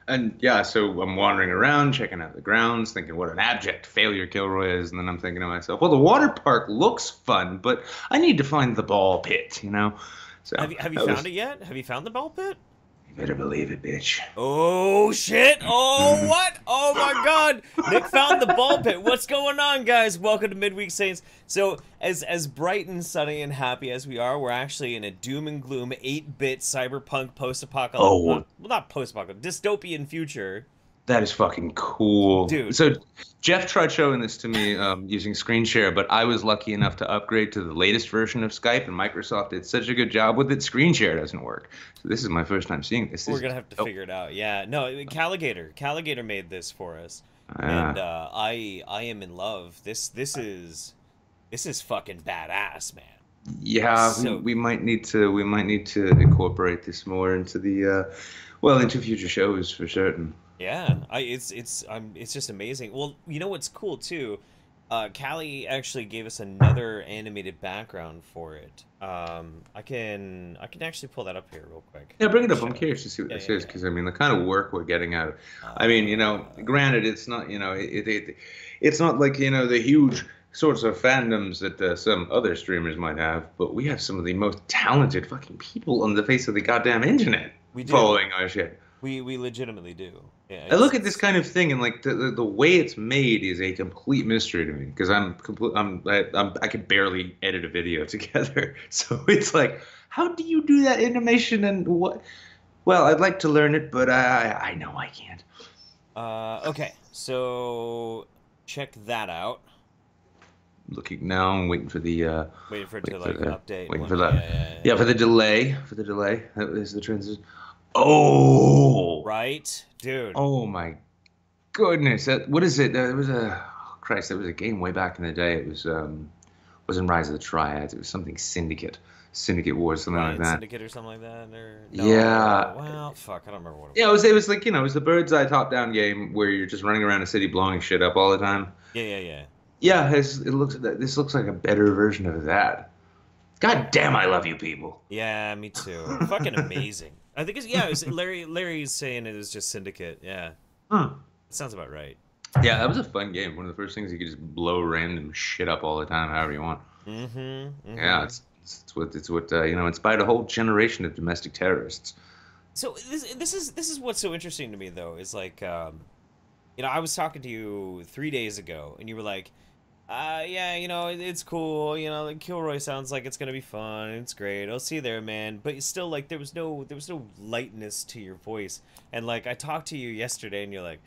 And yeah, so I'm wandering around, checking out the grounds, thinking what an abject failure Kilroy is, and then I'm thinking to myself, well, the water park looks fun, but I need to find the ball pit, you know? So have you found it yet? Have you found the ball pit? You better believe it, bitch. Oh shit! Oh what? Oh my god! Nick found the ball pit. What's going on, guys? Welcome to Midweek Saints. So as bright and sunny and happy as we are, we're actually in a doom and gloom 8-bit cyberpunk post-apocalyptic. Oh, well, not post-apocalyptic, dystopian future. That is fucking cool. Dude. So Jeff tried showing this to me using screen share, but I was lucky enough to upgrade to the latest version of Skype, and Microsoft did such a good job with it, screen share doesn't work. So this is my first time seeing this. We're going to have to figure it out. Yeah, no, Caligator made this for us. And I am in love. This is fucking badass, man. Yeah, So we might need to incorporate this more into the well, into future shows for certain. yeah, it's just amazing. Well, you know what's cool too? Callie actually gave us another animated background for it. I can actually pull that up here real quick. Yeah, bring it up. I'm Show. curious to see what Yeah, this yeah, is because I mean the kind of work we're getting out of. yeah. I mean, granted, it's not it's not like the huge sorts of fandoms that some other streamers might have, but we have some of the most talented fucking people on the face of the goddamn internet We do. following our shit. We legitimately do. Yeah, I look at this kind of thing and like the way it's made is a complete mystery to me because I can barely edit a video together. So it's like, how do you do that animation and what? Well, I'd like to learn it, but I know I can't. Okay, so check that out. Looking now, I'm waiting for the Waiting for it to waiting for like the update. waiting One- for Yeah, the yeah, yeah, yeah. for the delay. That is the transition. Oh, Right, dude. oh my goodness! What is it? It was a Christ. There was a game way back in the day. It wasn't Rise of the Triads. It was something Syndicate Wars, something like Ryan that. Syndicate or something like that, or no? Yeah, Well, fuck, I don't remember what it yeah. was. It was like it was the bird's eye top down game where you're just running around a city blowing shit up all the time. Yeah, yeah, yeah, yeah. Yeah, this looks like a better version of that. God damn, I love you people. Yeah, me too. Fucking amazing. I think it's Larry. Larry's saying it was just Syndicate. Yeah, Huh. that sounds about right. Yeah, that was a fun game. One of the first things you could just blow random shit up all the time, however you want. Mm-hmm. Mm-hmm. Yeah, it's what inspired a whole generation of domestic terrorists. So this is what's so interesting to me though is like I was talking to you 3 days ago and you were like, yeah, it's cool, like Kilroy sounds like it's gonna be fun, it's great, I'll see you there, man. But still, like, there was no lightness to your voice, and like I talked to you yesterday and you're like,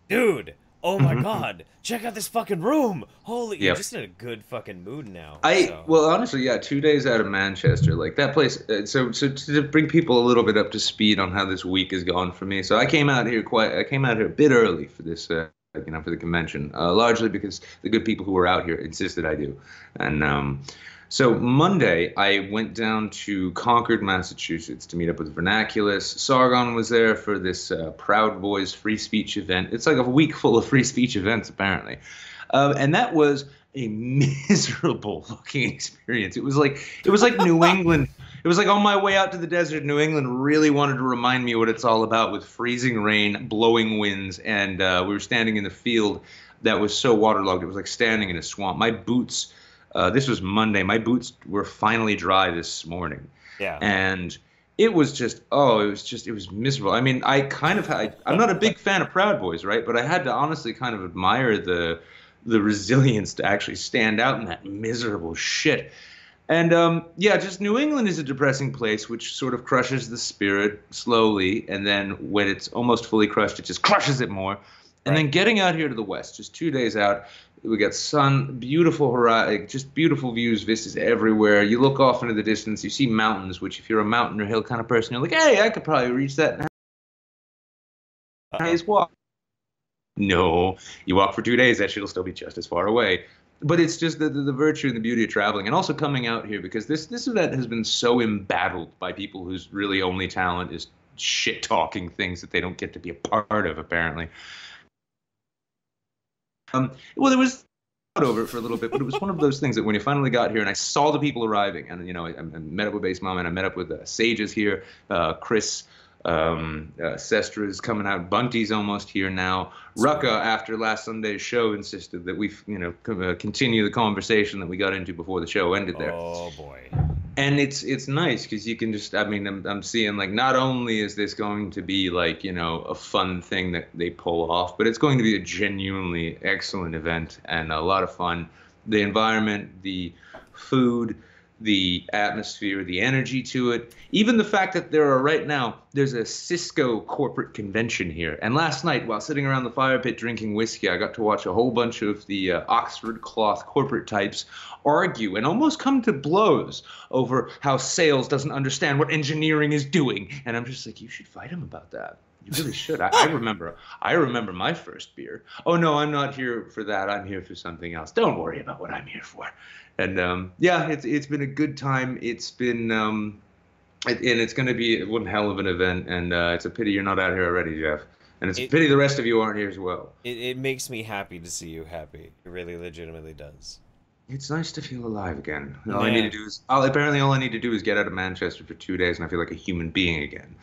dude, oh my god, check out this fucking room, holy, you're Yep. just in a good fucking mood now. Well, honestly, yeah, 2 days out of Manchester, like that place. So to bring people a little bit up to speed on how this week has gone for me. So I came out here a bit early for this, for the convention, largely because the good people who were out here insisted I do. And so Monday, I went down to Concord, Massachusetts to meet up with Vernaculus. Sargon was there for this Proud Boys free speech event. It's like a week full of free speech events, apparently. And that was a miserable fucking experience. It was like New England. It was like on my way out to the desert, New England really wanted to remind me what it's all about with freezing rain, blowing winds, and we were standing in the field that was so waterlogged. It was like standing in a swamp. My boots, this was Monday, my boots were finally dry this morning. Yeah. And it was it was miserable. I mean, I'm not a big fan of Proud Boys, right? But I had to honestly kind of admire the resilience to actually stand out in that miserable shit. And yeah, just New England is a depressing place, which sort of crushes the spirit slowly, and then when it's almost fully crushed, it just crushes it more. And then getting out here to the west, just 2 days out, we got sun, beautiful horizon, just beautiful views, vistas everywhere. You look off into the distance, you see mountains, which if you're a mountain or hill kind of person, you're like, hey, I could probably reach that in a day's walk. No, you walk for 2 days, that shit'll still be just as far away. But it's just the virtue and the beauty of traveling, and also coming out here because this event has been so embattled by people whose really only talent is shit talking things that they don't get to be a part of, apparently. Well, there was over it for a little bit, but it was one of those things that when you finally got here and I saw the people arriving, and I met up with Base Mom and I met up with Sages here, Chris. Sestra's coming out. Bunty's almost here now. Rucka, after last Sunday's show, insisted that we, continue the conversation that we got into before the show ended there. Oh boy. And it's nice because you can just, I'm seeing like not only is this going to be like, a fun thing that they pull off, but it's going to be a genuinely excellent event and a lot of fun. The environment, the food, the atmosphere, the energy to it, even the fact that there's a Cisco corporate convention here. And last night, while sitting around the fire pit drinking whiskey, I got to watch a whole bunch of the Oxford cloth corporate types argue and almost come to blows over how sales doesn't understand what engineering is doing. And I'm just like, you should fight him about that. You really should. I remember my first beer. Oh no, I'm not here for that. I'm here for something else. Don't worry about what I'm here for. And yeah, it's been a good time. It's been and it's going to be one hell of an event. And it's a pity you're not out here already, Jeff. And it's a pity the rest of you aren't here as well. It makes me happy to see you happy. It really legitimately does. It's nice to feel alive again. All I need to do is apparently all I need to do is get out of Manchester for 2 days, and I feel like a human being again.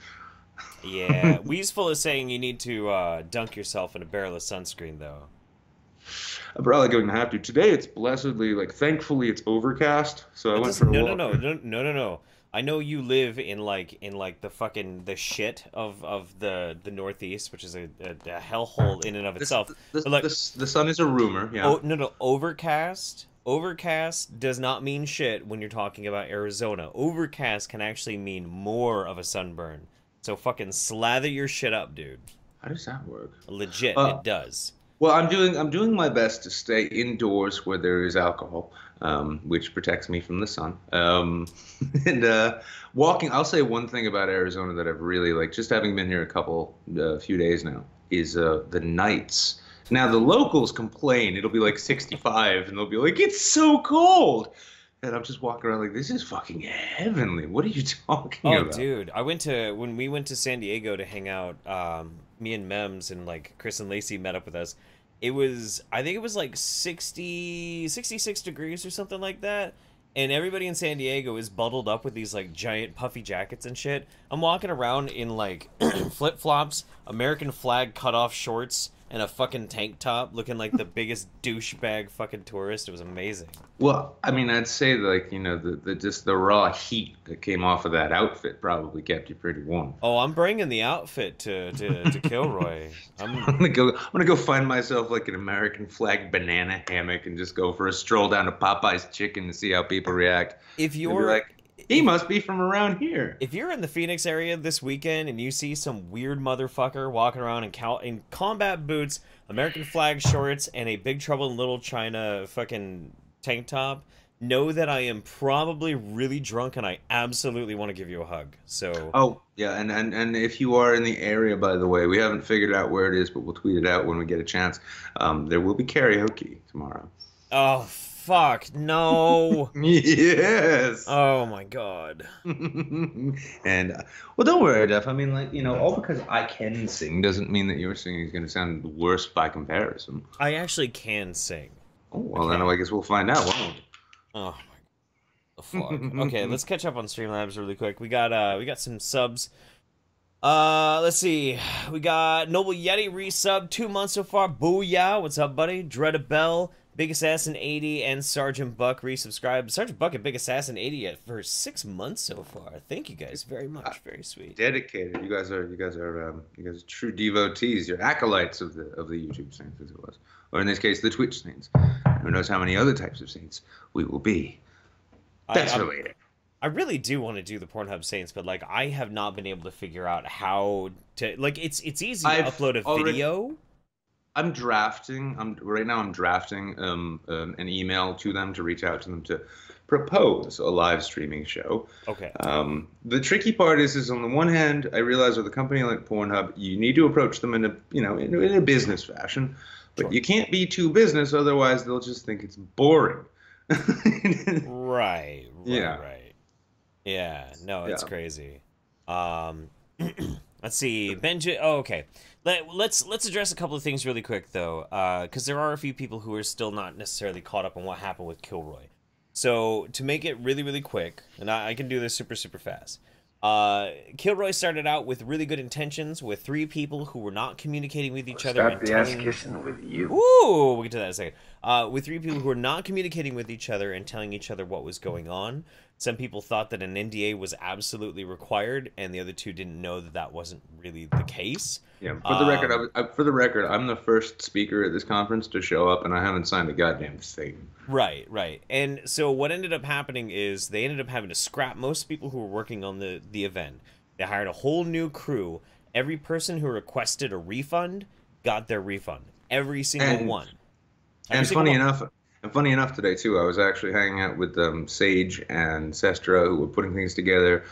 Yeah, Weaseful is saying you need to dunk yourself in a barrel of sunscreen, though. I'm probably going to have to. Today it's blessedly, thankfully it's overcast, so I went for a walk. No. I know you live in the fucking the shit of the Northeast, which is a hellhole in and of itself. The sun is a rumor. Yeah. Oh no, overcast. Overcast does not mean shit when you're talking about Arizona. Overcast can actually mean more of a sunburn. So fucking slather your shit up, dude. How does that work? Legit, it does. Well, I'm doing my best to stay indoors where there is alcohol, which protects me from the sun. And walking, I'll say one thing about Arizona that I've really just having been here a few days now, is the nights. Now the locals complain it'll be 65 and they'll be like, it's so cold. And I'm just walking around this is fucking heavenly. What are you talking about? Oh, dude, when we went to San Diego to hang out, me and Mems and Chris and Lacey met up with us. I think it was 66 degrees or something like that. And everybody in San Diego is bundled up with these giant puffy jackets and shit. I'm walking around in flip-flops, American flag cut-off shorts, and a fucking tank top, looking like the biggest douchebag fucking tourist. It was amazing. Well, I mean, I'd say the raw heat that came off of that outfit probably kept you pretty warm. Oh, I'm bringing the outfit to Kilroy. I'm gonna go find myself an American flag banana hammock and just go for a stroll down to Popeye's Chicken to see how people react. If you're he must be from around here. If you're in the Phoenix area this weekend and you see some weird motherfucker walking around in combat boots, American flag shorts, and a Big Trouble in Little China fucking tank top, know that I am probably really drunk and I absolutely want to give you a hug. So. Oh yeah, and if you are in the area, by the way, we haven't figured out where it is, but we'll tweet it out when we get a chance. There will be karaoke tomorrow. Oh. Fuck, no. Yes. Oh, my God. And, well, don't worry, Jeff. I mean, all because I can sing doesn't mean that your singing is going to sound worse by comparison. I actually can sing. Oh, well, then I guess we'll find out, won't we? Oh, my God. Fuck. Okay, let's catch up on Streamlabs really quick. We got some subs. Let's see. We got Noble Yeti resub 2 months so far. Booyah. What's up, buddy? Dread a Bell. Big Assassin 80 and Sergeant Buck resubscribed. Sergeant Buck and Big Assassin 80 for 6 months so far. Thank you guys very much. Very sweet. Dedicated. You guys are true devotees. You're acolytes of the YouTube saints, as it was, or in this case, the Twitch saints. Who knows how many other types of saints we will be? That's related. I really do want to do the Pornhub Saints, but I have not been able to figure out how to. It's easy to upload a video. I'm drafting an email to them to reach out to them to propose a live streaming show. Okay. The tricky part is on the one hand, I realize with a company like Pornhub, you need to approach them in a business fashion, but you can't be too business, otherwise they'll just think it's boring. Right. Yeah. No, it's crazy. Let's see, Benji. Oh, okay. Let's address a couple of things really quick though, because there are a few people who are still not necessarily caught up on what happened with Kilroy. So to make it really, really quick, and I can do this super, super fast. Kilroy started out with really good intentions with 3 people who were not communicating with each other. Stop the ass kissing with you. Ooh, we'll get to that in a second. With 3 people who were not communicating with each other and telling each other what was going on. Some people thought that an NDA was absolutely required, and the other 2 didn't know that that wasn't really the case. Yeah, for the record, I'm the first speaker at this conference to show up, and I haven't signed a goddamn thing. Right. And so what ended up happening is they ended up having to scrap most people who were working on the event. They hired a whole new crew. Every person who requested a refund got their refund. Every single one. And funny enough, And funny enough, today too, I was actually hanging out with Sage and Sestra, who were putting things together,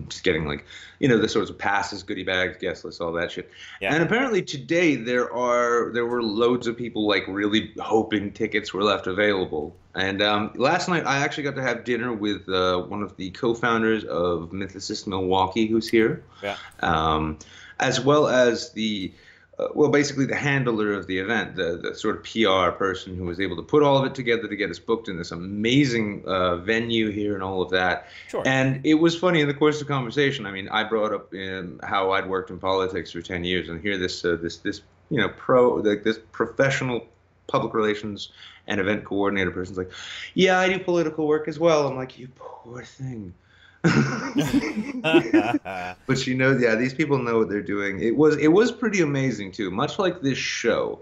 just getting like, the sorts of passes, goodie bags, guest lists, all that shit. Yeah. And apparently today there were loads of people like really hoping tickets were left available. And last night I actually got to have dinner with one of the co-founders of Mythicist Milwaukee, who's here, as well as basically the handler of the event, the sort of PR person who was able to put all of it together to get us booked in this amazing venue here and all of that. Sure. And it was funny in the course of the conversation. I mean, I brought up how I'd worked in politics for 10 years, and here this this professional public relations and event coordinator person's like, yeah, I do political work as well. I'm like, you poor thing. But these people know what they're doing. It was pretty amazing too. Much like this show,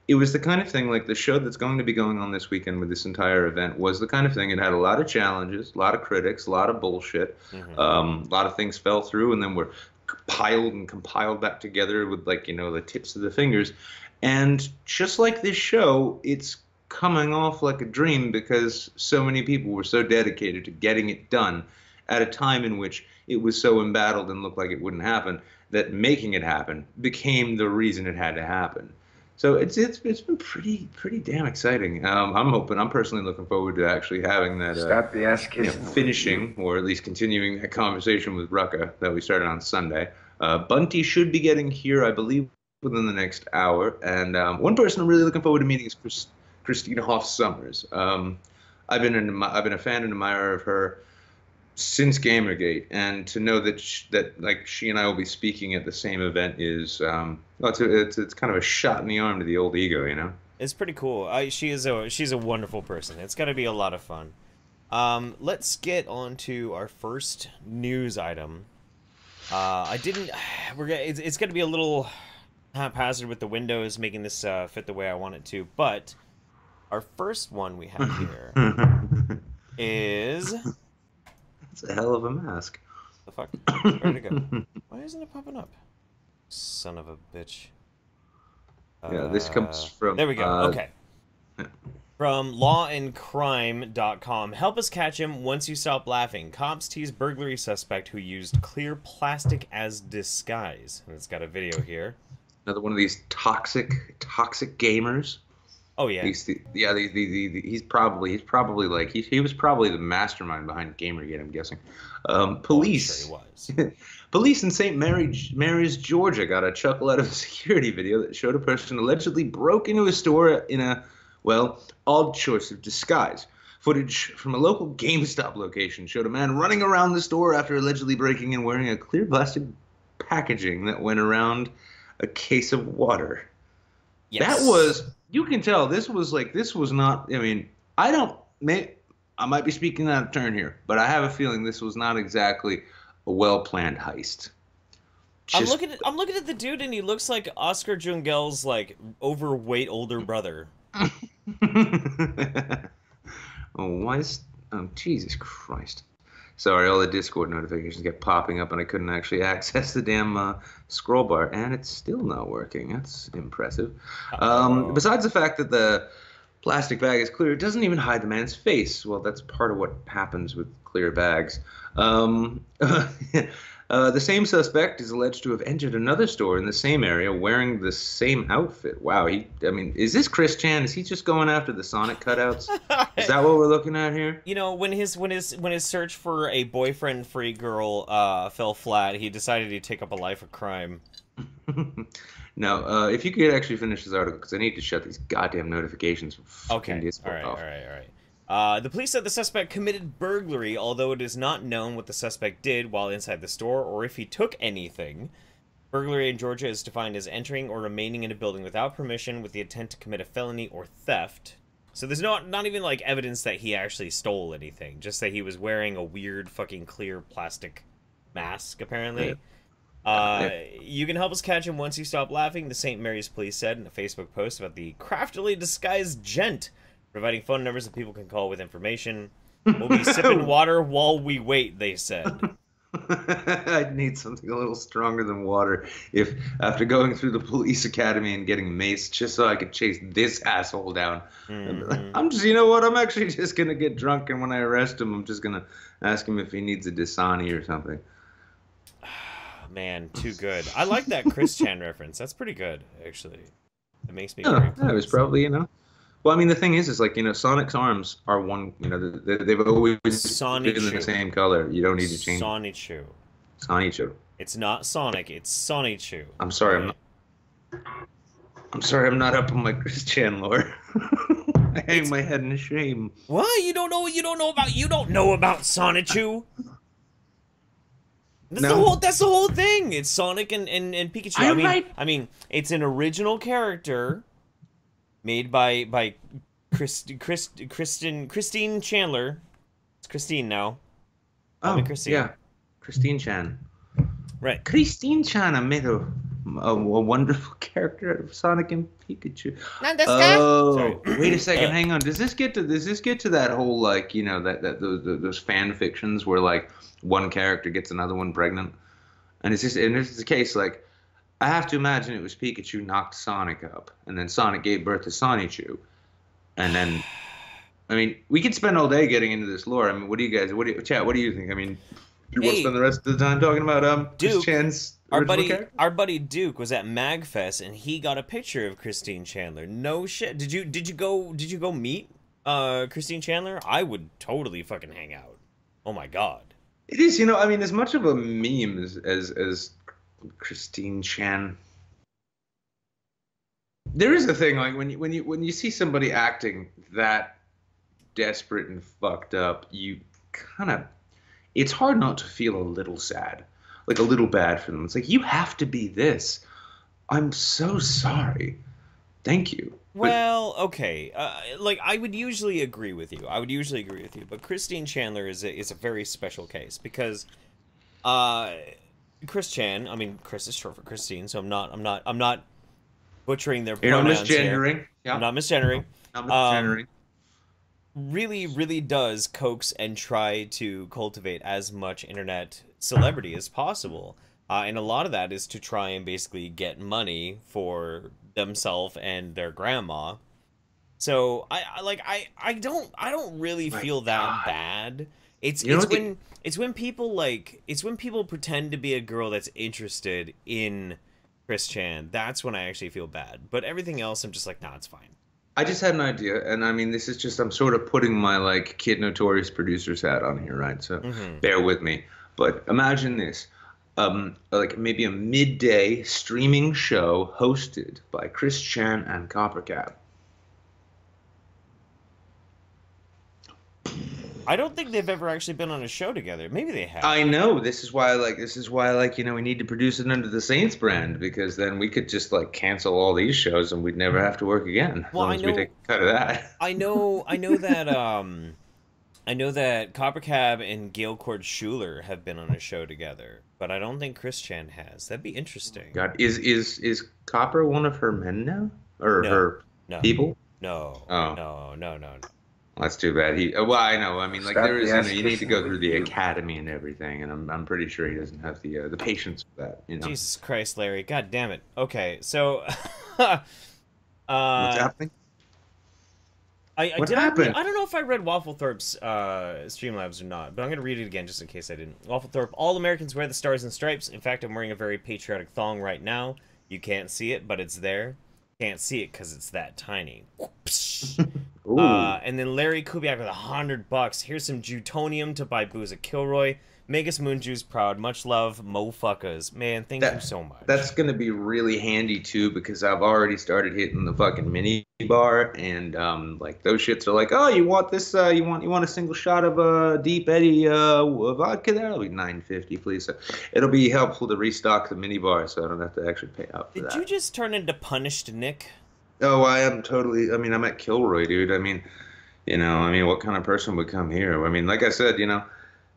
it was the kind of thing, like the show that's going to be going on this weekend with this entire event was the kind of thing. It had a lot of challenges, a lot of critics, a lot of bullshit. A lot of things fell through and then were compiled back together with the tips of the fingers. And just like this show, it's coming off like a dream because so many people were so dedicated to getting it done at a time in which it was so embattled and looked like it wouldn't happen, that making it happen became the reason it had to happen. So it's been pretty damn exciting. I'm personally looking forward to actually having that Stop the ass kissing. Finishing or at least continuing that conversation with Rucka that we started on Sunday. Bunty should be getting here, I believe, within the next hour. And one person I'm really looking forward to meeting is Christina Hoff Summers. I've been a fan and admirer of her since Gamergate, and to know that she and I will be speaking at the same event is it's kind of a shot in the arm to the old ego, It's pretty cool. She's a wonderful person. It's going to be a lot of fun. Let's get on to our first news item. It's going to be a little haphazard with the windows making this fit the way I want it to, but our first one we have here is... That's a hell of a mask. The fuck? Where'd it go? Why isn't it popping up? Son of a bitch. Yeah, this comes from... There we go. Okay. From lawandcrime.com. Help us catch him once you stop laughing. Cops tease burglary suspect who used clear plastic as disguise. And it's got a video here. Another one of these toxic gamers. Oh yeah. He was probably the mastermind behind Gamergate, I'm guessing. Police. Oh, I'm sure he was. Police in St. Mary's, Georgia, got a chuckle out of a security video that showed a person allegedly broke into a store in a, odd choice of disguise. Footage from a local GameStop location showed a man running around the store after allegedly breaking in wearing a clear plastic packaging that went around a case of water. Yes. That was, you can tell, this was not, I might be speaking out of turn here, but I have a feeling this was not exactly a well-planned heist. I'm looking at the dude, and he looks like Oscar Jungel's overweight older brother. Jesus Christ. Sorry, all the Discord notifications kept popping up, and I couldn't actually access the damn scroll bar, and it's still not working. That's impressive. Besides the fact that the plastic bag is clear, it doesn't even hide the man's face. Well, that's part of what happens with clear bags. The same suspect is alleged to have entered another store in the same area wearing the same outfit. Wow, is this Chris Chan? Is he just going after the Sonic cutouts? Is that what we're looking at here? When his search for a boyfriend-free girl fell flat, he decided he'd take up a life of crime. No, if you could actually finish this article, because I need to shut these goddamn notifications from fucking Discord off. All right. The police said the suspect committed burglary, although it is not known what the suspect did while inside the store or if he took anything. Burglary in Georgia is defined as entering or remaining in a building without permission with the intent to commit a felony or theft. So there's not even evidence that he actually stole anything, just that he was wearing a weird fucking clear plastic mask, apparently. You can help us catch him once you stop laughing, the St. Mary's police said in a Facebook post about the craftily disguised gent, providing phone numbers that people can call with information. We'll be sipping water while we wait, they said. I'd need something a little stronger than water if, after going through the police academy and getting maced, just so I could chase this asshole down. I'm just, you know what? I'm actually just gonna get drunk, and when I arrest him, I'm just gonna ask him if he needs a Dasani or something. Man, too good. I like that Chris Chan reference. That's pretty good, actually. It makes me Oh, very that pleased. was probably, you know. Well, I mean, the thing is like, you know, Sonic's arms are one, you know, they've always been in the same color. You don't need to change. Sonichu. Sonichu. It's not Sonic, it's Sonichu. I'm sorry, I'm sorry, I'm not up on my Chris Chan lore. I hang my head in shame. What? You don't know about Sonichu? That's the whole thing. It's Sonic and Pikachu. I mean, it's an original character made by Christine Chandler. It's Christine now. Christine. Yeah, Christine Chan. Right. Christine Chan made a wonderful character out of Sonic and Pikachu. Sorry. Wait a second, hang on. Does this get to that whole, like, you know, those fan fictions where, like, one character gets another one pregnant? And it's the case, like, I have to imagine it was Pikachu knocked Sonic up, and then Sonic gave birth to Sonichu. And then, I mean, we could spend all day getting into this lore. I mean, what do you think? I mean, you want to spend the rest of the time talking about Chris Chan's original character? Our buddy Duke was at MagFest, and he got a picture of Christine Chandler. No shit. Did you go meet Christine Chandler? I would totally fucking hang out. Oh my god. It is, you know, I mean, as much of a meme as Christine Chan. There is a thing, like, when you see somebody acting that desperate and fucked up, you kind of, it's hard not to feel a little sad, like a little bad for them. It's like, you have to be this. I'm so sorry. Thank you. Well, okay. Like, I would usually agree with you. But Christine Chandler is a very special case because, Chris Chan. I mean, Chris is short for Christine, so I'm not butchering their pronouns here. You're not misgendering. Yeah. I'm not misgendering. Not misgendering. Really does coax and try to cultivate as much internet celebrity as possible. And a lot of that is to try and basically get money for themselves and their grandma. So I don't really feel that bad. It's when people pretend to be a girl that's interested in Chris Chan. That's when I actually feel bad. But everything else, I'm just like, nah, it's fine. I just had an idea, and I mean, this is just, I'm sort of putting my, like, Kid Notorious producer's hat on here, right? So bear with me. But imagine this. Like maybe a midday streaming show hosted by Chris Chan and Coppercap. I don't think they've ever actually been on a show together. Maybe they have. I know. This is why, you know, we need to produce it under the Saints brand, because then we could just, like, cancel all these shows and we'd never have to work again. Well, as long as we take a cut of that. I know that Coppercab and Gail Cord Schuler have been on a show together, but I don't think Chris Chan has. That'd be interesting. God, is Copper one of her men now, or her people? No. Oh. No. That's too bad. Well, I know. I mean, like, there is, you know, you need to go through the academy and everything, and I'm pretty sure he doesn't have the patience for that. You know. Jesus Christ, Larry! God damn it. Okay, so. What's happening? What happened? I don't know if I read Wafflethorpe's Streamlabs or not, but I'm going to read it again just in case I didn't. Wafflethorpe, all Americans wear the stars and stripes. In fact, I'm wearing a very patriotic thong right now. You can't see it, but it's there. Can't see it because it's that tiny. And then Larry Kubiak with $100. Here's some Jutonium to buy booze at Kilroy. Magus Moonjuice proud. Much love, mofuckers. Man, thank you so much. That's going to be really handy, too, because I've already started hitting the fucking mini bar, and, like, those shits are like, oh, you want this, you want a single shot of, Deep Eddy, vodka? That'll be $9.50, please. So it'll be helpful to restock the mini bar, so I don't have to actually pay out for that. Did you just turn into Punished Nick? Oh, I am totally, I mean, I'm at Kilroy, dude. I mean, you know, what kind of person would come here? I mean, like I said, you know,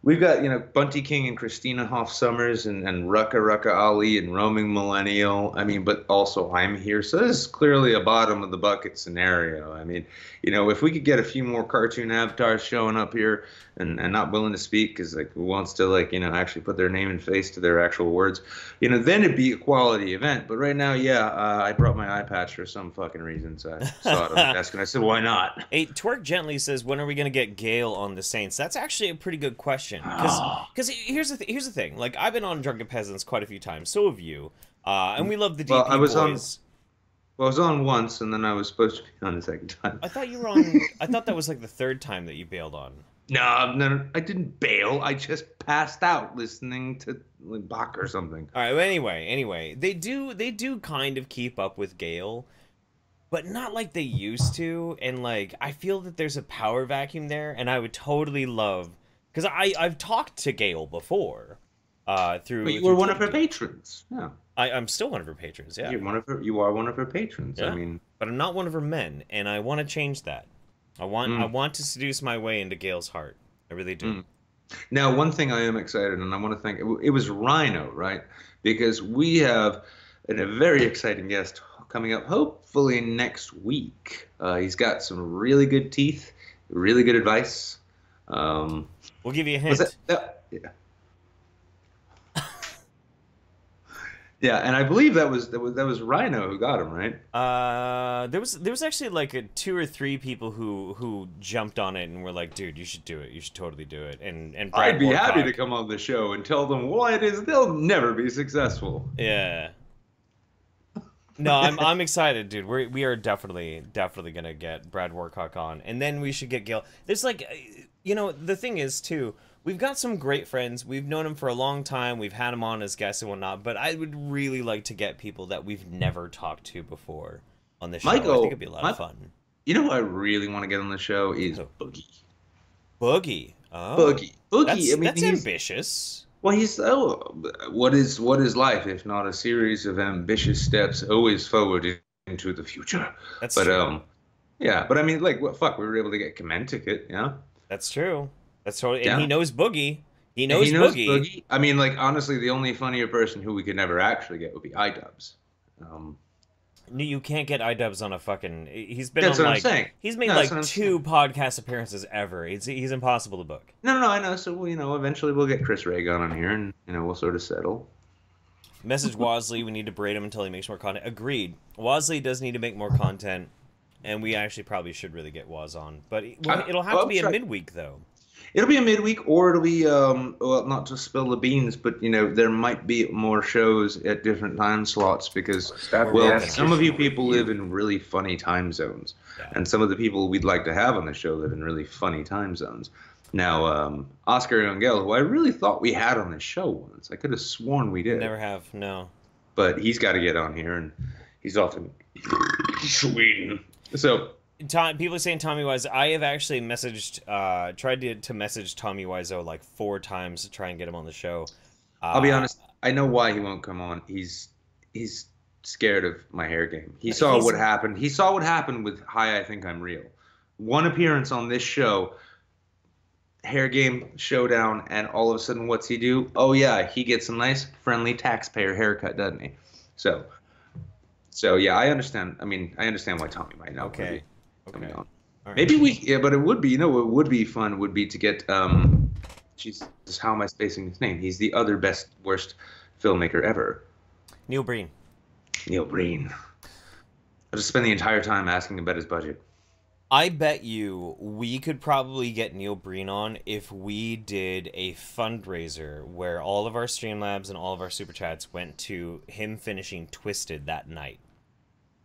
we've got, Bunty King and Christina Hoff Summers and Rucka Rucka Ali and Roaming Millennial. I mean, but also I'm here. So this is clearly a bottom of the bucket scenario. I mean, if we could get a few more cartoon avatars showing up here and not willing to speak because like who wants to like, actually put their name and face to their actual words, then it'd be a quality event. But right now, yeah, I brought my eye patch for some fucking reason. So I saw it on the desk and I said, why not? Hey, Twerk Gently says, when are we going to get Gale on the Saints? That's actually a pretty good question. Because here's the thing. Like, I've been on Drunken Peasants quite a few times. So have you. And we love the DP boys. I was on once, and then I was supposed to be on the second time. I thought you were on... I thought that was like the third time that you bailed on. No, I didn't bail. I just passed out listening to like, Bach or something. All right, well, anyway. They do kind of keep up with Gale, but not like they used to. And, like, I feel that there's a power vacuum there, and I would totally love... Because I've talked to Gale before. Through. But you were one of her patrons. Yeah. I'm still one of her patrons. Yeah. You are one of her patrons. Yeah. I mean. But I'm not one of her men, and I want to change that. I want to seduce my way into Gale's heart. I really do. Now, one thing I am excited, and I want to thank. It was Rhino, right? Because we have a very exciting guest coming up, hopefully next week. He's got some really good teeth, really good advice. We'll give you a hint. Yeah. Yeah, and I believe that was Rhino who got him, right? There was actually like 2 or 3 people who jumped on it and were like, "Dude, you should do it. You should totally do it." And Brad I'd be happy to come on the show and tell them why it is they'll never be successful. Yeah. No, I'm excited, dude. We are definitely gonna get Brad Warcock on, and then we should get Gale. There's like, the thing is too. We've got some great friends. We've known them for a long time. We've had them on as guests and whatnot. But I would really like to get people that we've never talked to before on the show. I think it'd be a lot of fun. You know who I really want to get on the show is Boogie. Boogie. Oh. Boogie. That's ambitious. Well, what is life if not a series of ambitious steps always forward into the future? That's true. Yeah, but I mean, like, what? Fuck, we were able to get Command Ticket, yeah. That's true. That's totally, and he knows Boogie. He knows Boogie. I mean, like, honestly, the only funnier person who we could never actually get would be iDubbbz. You can't get iDubbbz on a fucking. He's been That's on what like. I'm saying. He's made like 2 podcast appearances ever. He's impossible to book. No, I know. So eventually we'll get Chris Reagan on here, and we'll sort of settle. Message Wosley. We need to berate him until he makes more content. Agreed. Wosley does need to make more content, and we actually probably should really get Woz on. But it'll have to be a midweek though. It'll be a midweek, or it'll be, well, not to spill the beans, but, there might be more shows at different time slots because, some of you people live in really funny time zones. Yeah. And some of the people we'd like to have on the show live in really funny time zones. Now, Oscar Yongel, who I really thought we had on the show once. I could have sworn we did. Never have, no. But he's got to get on here, and he's off in Sweden. So... People are saying Tommy Wiseau. I have actually tried to message Tommy Wiseau like 4 times to try and get him on the show. I'll be honest. I know why he won't come on. He's scared of my hair game. He saw what happened. He saw what happened with Hi, I Think I'm Real. One appearance on this show, hair game showdown, and all of a sudden, what's he do? Oh yeah, he gets a nice, friendly taxpayer haircut, doesn't he? So yeah, I understand. I mean, I understand why Tommy might not. Okay. Coming on. Right. Maybe but it would be, what would be fun would be to get, Jesus, how am I spacing his name? He's the other worst filmmaker ever. Neil Breen. I'll just spend the entire time asking about his budget. I bet you we could probably get Neil Breen on if we did a fundraiser where all of our Streamlabs and all of our Super Chats went to him finishing Twisted that night.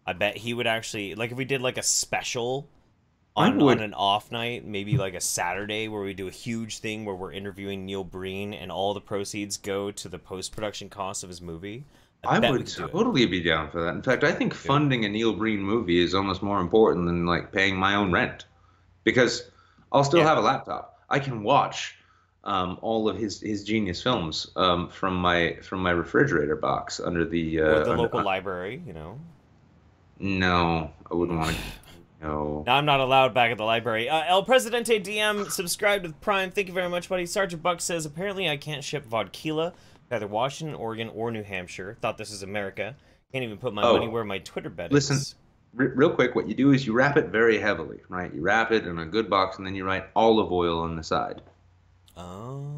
I bet he would actually, like, if we did like a special on an off night, maybe like a Saturday where we do a huge thing where we're interviewing Neil Breen and all the proceeds go to the post-production costs of his movie. I would totally be down for that. In fact, I think funding a Neil Breen movie is almost more important than like paying my own rent, because I'll still have a laptop. I can watch all of his genius films from my refrigerator box under the or the local library, No, I wouldn't want to. No. Now I'm not allowed back at the library. El Presidente DM subscribed with Prime. Thank you very much, buddy. Sergeant Buck says, apparently I can't ship vodka to either Washington, Oregon, or New Hampshire. Thought this is America. Can't even put my money where my Twitter bet listen, is. Real quick, what you do is you wrap it very heavily, right? You wrap it in a good box, and then you write olive oil on the side. Oh.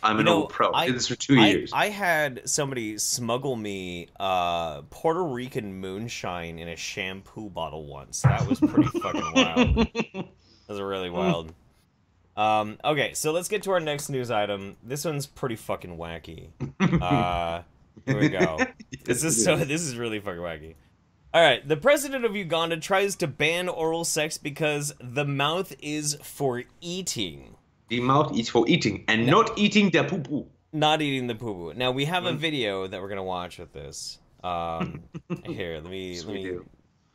I'm an old pro. I did this for 2 years. I had somebody smuggle me Puerto Rican moonshine in a shampoo bottle once. That was pretty fucking wild. That was really wild. Okay, so let's get to our next news item. This one's pretty fucking wacky. Here we go. This is really fucking wacky. All right, the president of Uganda tries to ban oral sex because the mouth is for eating. The mouth is for eating and not eating the poo-poo. Not eating the poo-poo. Now, we have a video that we're going to watch with this. Here, let me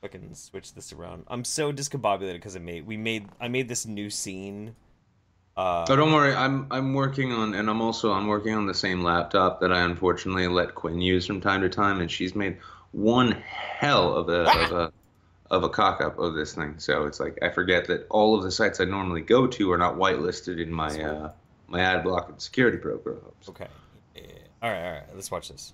fucking switch this around. I'm so discombobulated because I made this new scene. Oh, don't worry. I'm working on, and I'm working on the same laptop that I unfortunately let Quinn use from time to time, and she's made one hell of a cock-up of this thing. So it's like I forget that all of the sites I normally go to are not whitelisted in my my ad block and security programs. Okay. Yeah. All right. Let's watch this.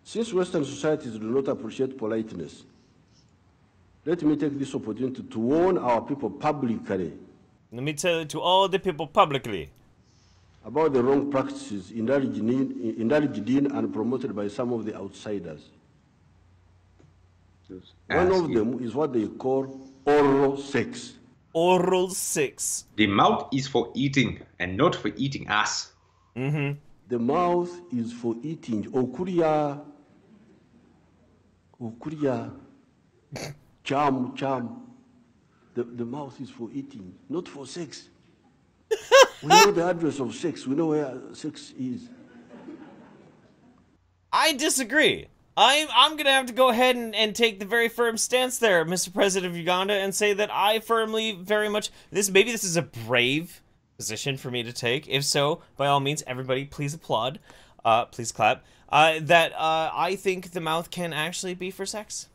Since Western societies do not appreciate politeness, let me take this opportunity to warn our people publicly. Let me tell it to all the people publicly about the wrong practices indulged in and promoted by some of the outsiders. One of them is what they call oral sex. Oral sex. The mouth is for eating and not for eating ass. Mm-hmm. The mouth is for eating. Okuria. Cham. The mouth is for eating, not for sex. We know the address of sex. We know where sex is. I disagree. I'm going to have to go ahead and take the very firm stance there, Mr. President of Uganda, and say that I firmly, very much, maybe this is a brave position for me to take. If so, by all means, everybody, please applaud. Please clap. That I think the mouth can actually be for sex.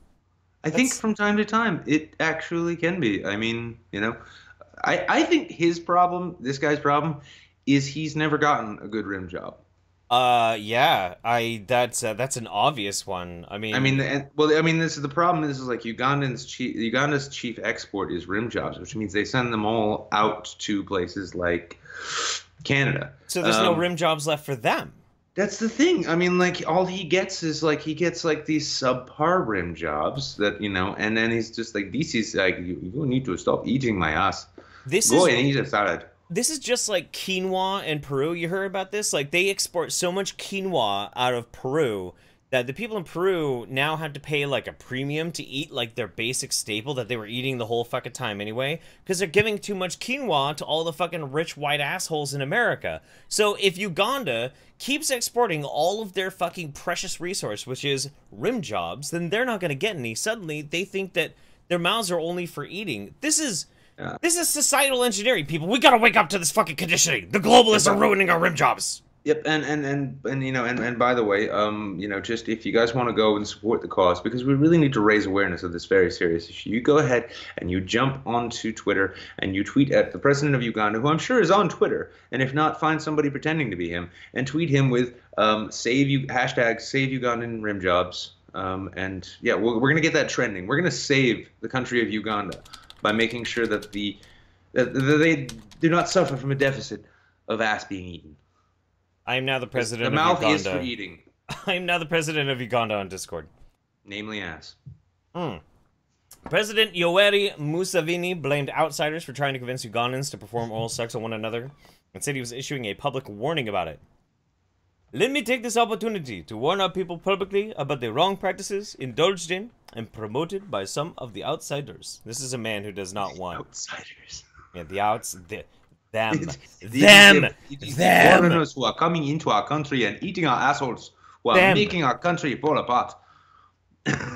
I think from time to time, it actually can be. I mean, you know, I think his problem, this guy's problem, is he's never gotten a good rim job. Yeah, that's an obvious one. I mean, this is the problem. This is like Uganda's chief export is rim jobs, which means they send them all out to places like Canada. So there's no rim jobs left for them. That's the thing. I mean, like, all he gets is, like, these subpar rim jobs that, you know, and then he's just like, this is, like, you need to stop eating my ass. Go and eat a salad. This is just like quinoa in Peru. You heard about this? Like, they export so much quinoa out of Peru that the people in Peru now have to pay, like, a premium to eat, like, their basic staple that they were eating the whole fucking time anyway, because they're giving too much quinoa to all the fucking rich white assholes in America. So if Uganda keeps exporting all of their fucking precious resource, which is rim jobs, then they're not going to get any. Suddenly, they think that their mouths are only for eating. This is societal engineering, people. We gotta wake up to this fucking conditioning. The globalists are ruining our rim jobs. Yep, and you know, and by the way, you know, just if you guys want to go and support the cause, because we really need to raise awareness of this very serious issue, you go ahead and you jump onto Twitter and you tweet at the president of Uganda, who I'm sure is on Twitter, and if not, find somebody pretending to be him and tweet him with hashtag save Ugandan rim jobs, and yeah, we're gonna get that trending. We're gonna save the country of Uganda by making sure that they do not suffer from a deficit of ass being eaten. I am now the president of Uganda. The mouth Uganda. is for eating. I am now the president of Uganda on Discord. Namely ass. President Yoweri Museveni blamed outsiders for trying to convince Ugandans to perform oral sex on one another and said he was issuing a public warning about it. Let me take this opportunity to warn our people publicly about the wrong practices indulged in and promoted by some of the outsiders. This is a man who does not want... Outsiders. Yeah, them. Foreigners who are coming into our country and eating our assholes, who are making our country fall apart.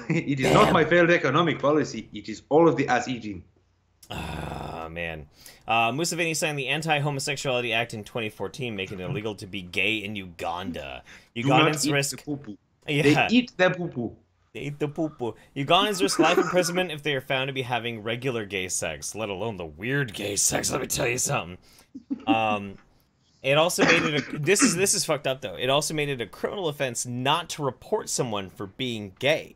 It is not my failed economic policy. It is all of the ass eating. Oh, man. Museveni signed the Anti-Homosexuality Act in 2014, making it illegal to be gay in Uganda. Ugandans risk... Yeah. They eat the poo-poo. They eat the poo-poo. Ugandans risk life imprisonment if they are found to be having regular gay sex, let alone the weird gay sex, let me tell you something. It also made it a... This is fucked up, though. It also made it a criminal offense not to report someone for being gay.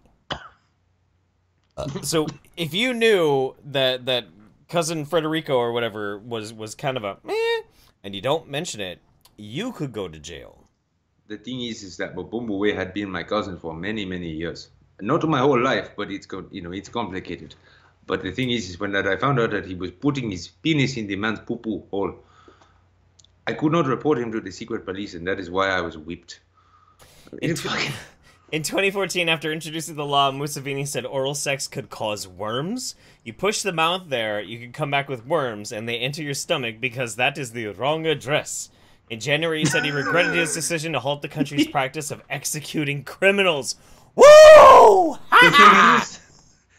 So if you knew that cousin Federico or whatever was kind of a meh, and you don't mention it, you could go to jail. The thing is that Bobumbuwe had been my cousin for many, many years. Not my whole life, but it's complicated. But the thing is when I found out that he was putting his penis in the man's poo-poo hole, I could not report him to the secret police, and that is why I was whipped. In 2014, after introducing the law, Museveni said oral sex could cause worms. You push them out there, you can come back with worms, and they enter your stomach because that is the wrong address. In January, he said he regretted his decision to halt the country's practice of executing criminals. Woo!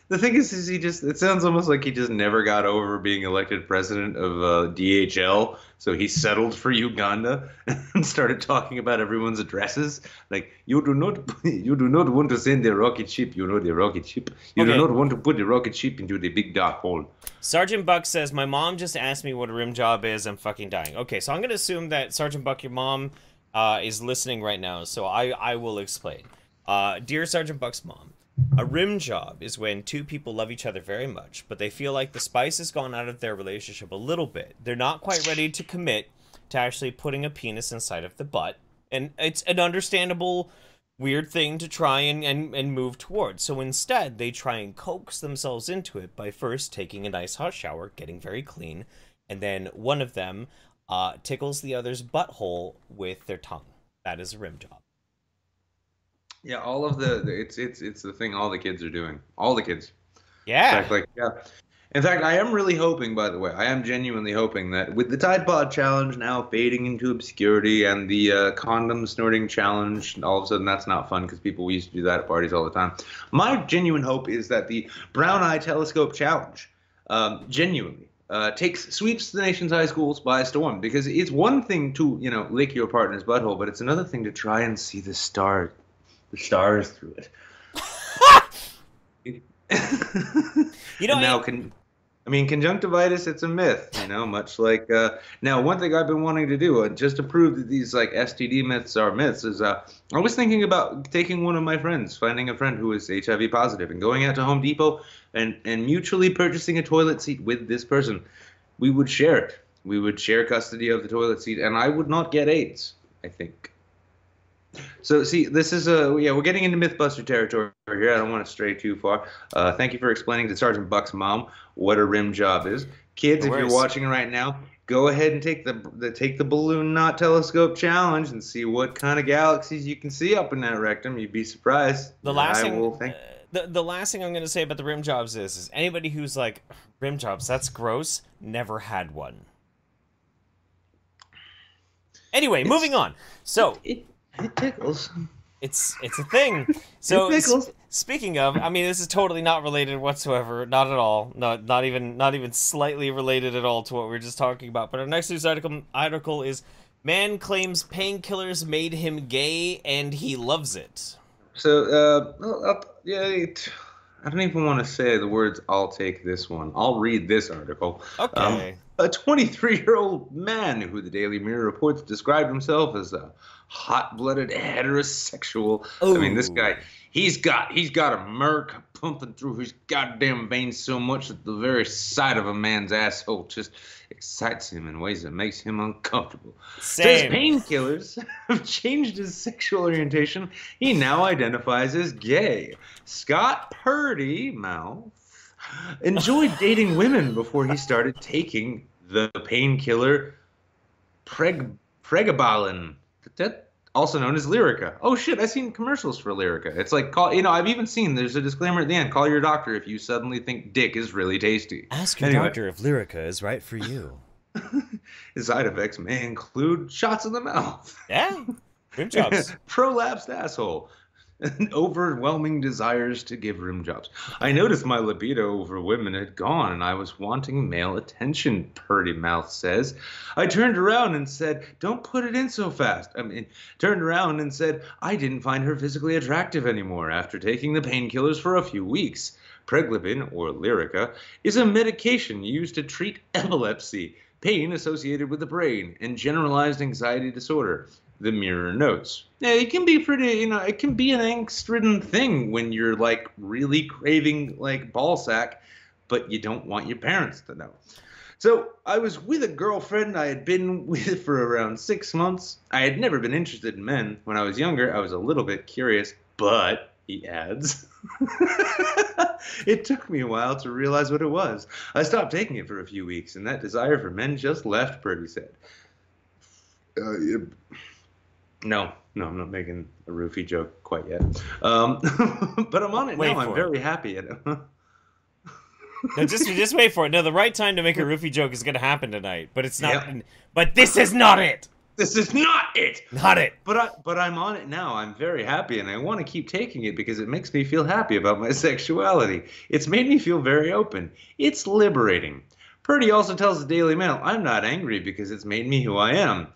The thing is it sounds almost like he just never got over being elected president of DHL, so he settled for Uganda and started talking about everyone's addresses. Like, you do not want to send the rocket ship, the rocket ship. You do not want to put the rocket ship into the big dark hole. Sergeant Buck says, my mom just asked me what a rim job is. I'm fucking dying. Okay, so I'm going to assume that Sergeant Buck, your mom, is listening right now, so I will explain. Dear Sergeant Buck's mom, a rim job is when two people love each other very much, but they feel like the spice has gone out of their relationship a little bit. They're not quite ready to commit to actually putting a penis inside of the butt. And it's an understandable weird thing to try and move towards. So instead, they try and coax themselves into it by first taking a nice hot shower, getting very clean, and then one of them tickles the other's butthole with their tongue. That is a rim job. Yeah, all of it's the thing all the kids are doing. All the kids. Yeah. In fact, I am really hoping, by the way, I am genuinely hoping that with the Tide Pod challenge now fading into obscurity and the condom snorting challenge, all of a sudden that's not fun because people used to do that at parties all the time. My genuine hope is that the Brown Eye Telescope challenge genuinely sweeps the nation's high schools by storm, because it's one thing to, lick your partner's butthole, but it's another thing to try and see the stars through it. Conjunctivitis, it's a myth, much like, now one thing I've been wanting to do, just to prove that these STD myths are myths, is I was thinking about taking one of my friends, finding a friend who is HIV positive and going out to Home Depot and mutually purchasing a toilet seat with this person. We would share it. We would share custody of the toilet seat, and I would not get AIDS, I think. So, see, this is we're getting into Mythbuster territory here. I don't want to stray too far. Thank you for explaining to Sergeant Buck's mom what a rim job is. Kids, if you're watching right now, go ahead and take the balloon knot telescope challenge and see what kind of galaxies you can see up in that rectum. You'd be surprised. The last thing I'm going to say about the rim jobs is anybody who's like, rim jobs, that's gross, never had one. Anyway, moving on. So... It tickles. It's a thing. So speaking of, this is totally not related whatsoever. Not at all. Not even slightly related at all to what we were just talking about. But our next news article is, man claims painkillers made him gay and he loves it. So I don't even want to say the words, I'll take this one. I'll read this article. Okay. A 23-year-old man who the Daily Mirror reports described himself as a hot-blooded heterosexual. Ooh. This guy, he's got a merc pumping through his goddamn veins so much that the very sight of a man's asshole just excites him in ways that makes him uncomfortable. Same. Says painkillers have changed his sexual orientation. He now identifies as gay. Scott Purdy, mouth, enjoyed dating women before he started taking the painkiller pregabalin, also known as Lyrica. Oh shit, I've seen commercials for Lyrica. It's like, I've even seen, there's a disclaimer at the end, call your doctor if you suddenly think dick is really tasty. Ask your doctor if Lyrica is right for you. His side effects may include shots in the mouth. Yeah, rim jobs. Prolapsed asshole. overwhelming desires to give room jobs. I noticed my libido over women had gone, and I was wanting male attention, Purdy Mouth says. I turned around and said, don't put it in so fast. Turned around and said, I didn't find her physically attractive anymore after taking the painkillers for a few weeks. Pregabalin, or Lyrica, is a medication used to treat epilepsy, pain associated with the brain, and generalized anxiety disorder. The Mirror notes. Yeah, it can be pretty, it can be an angst-ridden thing when you're, like, really craving, like, ball sack, but you don't want your parents to know. So I was with a girlfriend I had been with for around 6 months. I had never been interested in men. When I was younger, I was a little bit curious, but, he adds, it took me a while to realize what it was. I stopped taking it for a few weeks, and that desire for men just left, Purdy said. No, I'm not making a roofie joke quite yet. But I'm on it now. I'm very happy at it. No, just wait for it. No, the right time to make a roofie joke is going to happen tonight, but it's not. Yep. But this is not it. This is not it. Not it. But I'm on it now. I'm very happy, and I want to keep taking it because it makes me feel happy about my sexuality. It's made me feel very open. It's liberating. Purdy also tells the Daily Mail, I'm not angry because it's made me who I am.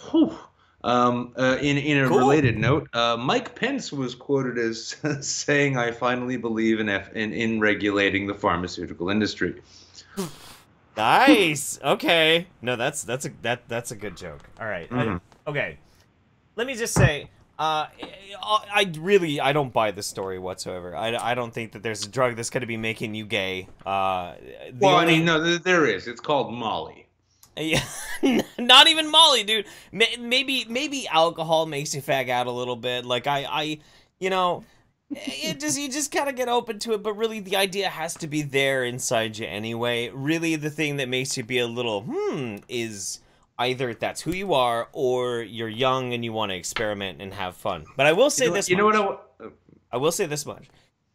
Whew. In a related note, Mike Pence was quoted as saying, I finally believe in regulating the pharmaceutical industry. Nice. Okay. No, that's a good joke. All right. Mm-hmm. Okay. Let me just say, I don't buy this story whatsoever. I don't think that there's a drug that's going to be making you gay. No, there is. It's called Molly. Yeah, not even Molly, dude. Maybe alcohol makes you fag out a little bit. Like you just kind of get open to it. But really, the idea has to be there inside you anyway. Really, the thing that makes you be a little is either that's who you are or you're young and you want to experiment and have fun. But I will say this. I will say this much: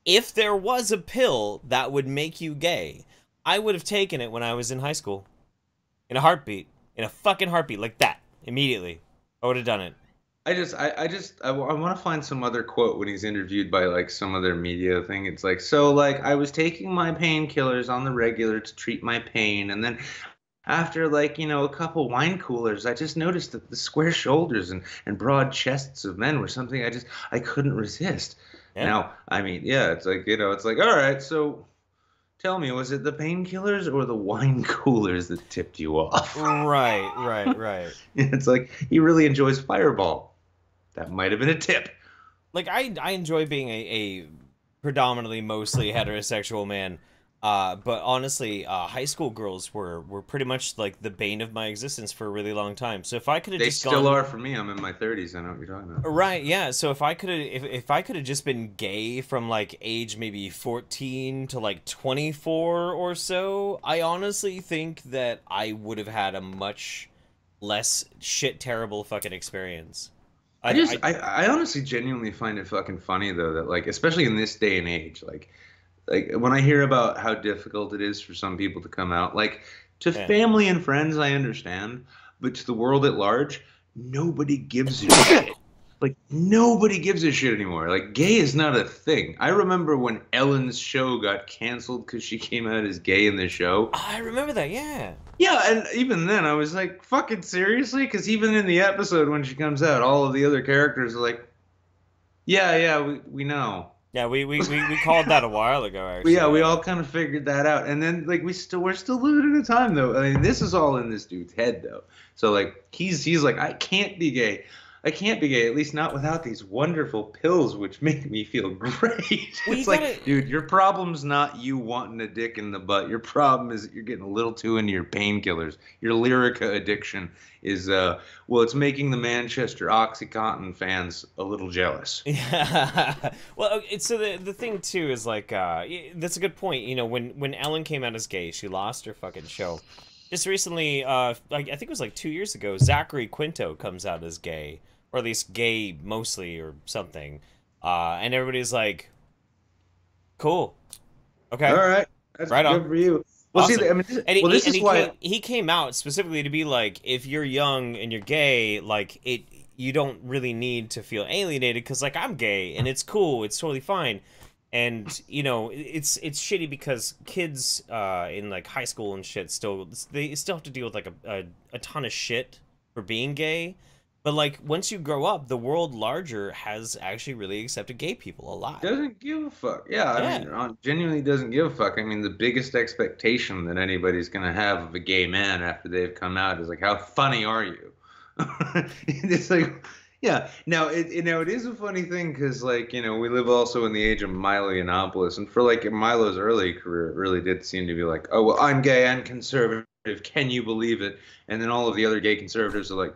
if there was a pill that would make you gay, I would have taken it when I was in high school. In a heartbeat. In a fucking heartbeat. Like that. Immediately. I would have done it. I want to find some other quote when he's interviewed by, like, some other media thing. It's like, so, like, I was taking my painkillers on the regular to treat my pain, and then after, like, a couple wine coolers, I just noticed that the square shoulders and broad chests of men were something I couldn't resist. Yeah. Now, it's like, all right, so... Tell me, was it the painkillers or the wine coolers that tipped you off? Right. It's like, he really enjoys Fireball. That might have been a tip. Like, I enjoy being a predominantly, mostly heterosexual man. But honestly, high school girls were pretty much like the bane of my existence for a really long time. So if I could have just still are for me. I'm in my 30s. I know what you're talking about. Right, yeah. So if I could have just been gay from like age maybe 14 to like 24 or so, I honestly think that I would have had a much less terrible fucking experience. I honestly genuinely find it fucking funny though that, like, especially in this day and age, like when I hear about how difficult it is for some people to come out, like, to family and friends, I understand, but to the world at large, nobody gives a shit. Like, nobody gives a shit anymore. Like, gay is not a thing. I remember when Ellen's show got canceled because she came out as gay in the show. I remember that, yeah. Yeah, and even then I was like, fucking seriously? Because even in the episode when she comes out, all of the other characters are like, yeah, we know. Yeah, we called that a while ago, actually. Yeah, we all kind of figured that out. And then, like, we're still living in a time, though. I mean, this is all in this dude's head, though. So, like, he's like, I can't be gay. I can't be gay, at least not without these wonderful pills, which make me feel great. It's like, dude, your problem's not you wanting a dick in the butt. Your problem is that you're getting a little too into your painkillers. Your Lyrica addiction is, it's making the Manchester OxyContin fans a little jealous. Yeah. Well, so the thing, too, is, like, that's a good point. You know, when Ellen came out as gay, she lost her fucking show. Just recently, I think it was like 2 years ago, Zachary Quinto comes out as gay. Or at least gay mostly or something. And everybody's like, cool. Okay. All right. That's right good on. For you. Well, awesome. He came out specifically to be like, if you're young and you're gay, like, you don't really need to feel alienated because, like, I'm gay and it's cool, it's totally fine. And you know, it's shitty because kids in like high school and shit they still have to deal with like a ton of shit for being gay. But like once you grow up, the world larger has actually really accepted gay people a lot. Doesn't give a fuck. Yeah, I mean, genuinely doesn't give a fuck. I mean, the biggest expectation that anybody's gonna have of a gay man after they've come out is like, how funny are you? It's like, yeah. Now it is a funny thing because like, you know, we live also in the age of Milo Yiannopoulos, and for like Milo's early career, it really did seem to be like, oh well, I'm gay and conservative. Can you believe it? And then all of the other gay conservatives are like,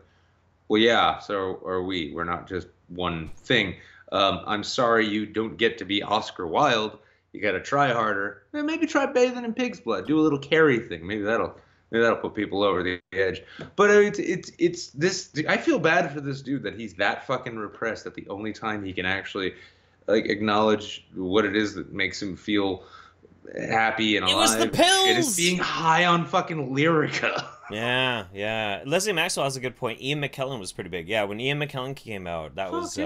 well, yeah, so are we. We're not just one thing. I'm sorry you don't get to be Oscar Wilde. You got to try harder. Maybe try bathing in pig's blood. Do a little Carrie thing. Maybe that'll put people over the edge. But it's this. I feel bad for this dude that he's that fucking repressed that the only time he can actually like acknowledge what it is that makes him feel happy and alive. It was the pills. It is being high on fucking Lyrica. Yeah. Lese Maxwell has a good point. Ian McKellen was pretty big. Yeah, when Ian McKellen came out, that was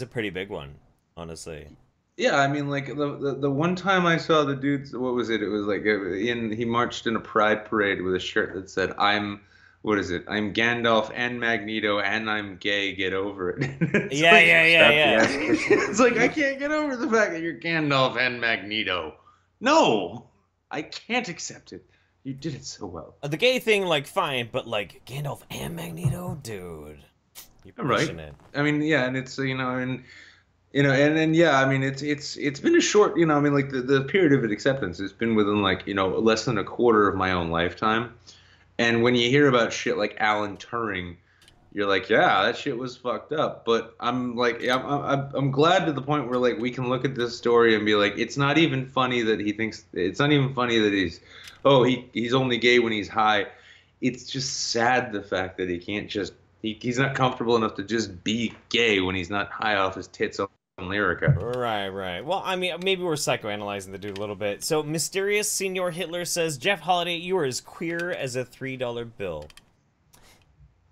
a pretty big one, honestly. Yeah, I mean, like the one time I saw the dudes, what was it? It was like he marched in a pride parade with a shirt that said, "I'm Gandalf and Magneto and I'm gay. Get over it." Yeah. It's like I can't get over the fact that you're Gandalf and Magneto. No, I can't accept it. You did it so well. The gay thing, like, fine, but like Gandalf and Magneto, dude, you're pushing it. I mean, yeah, and it's and yeah, I mean, it's been a short, I mean, like the period of acceptance has been within like less than a quarter of my own lifetime, and when you hear about shit like Alan Turing, you're like, yeah, that shit was fucked up. But I'm like, I'm glad to the point where like we can look at this story and be like, it's not even funny that he's only gay when he's high. It's just sad the fact that he can't just he's not comfortable enough to just be gay when he's not high off his tits on Lyrica. Right. Well, I mean, maybe we're psychoanalyzing the dude a little bit. So, Mysterious Senior Hitler says, Jeff Holiday, you are as queer as a $3 bill.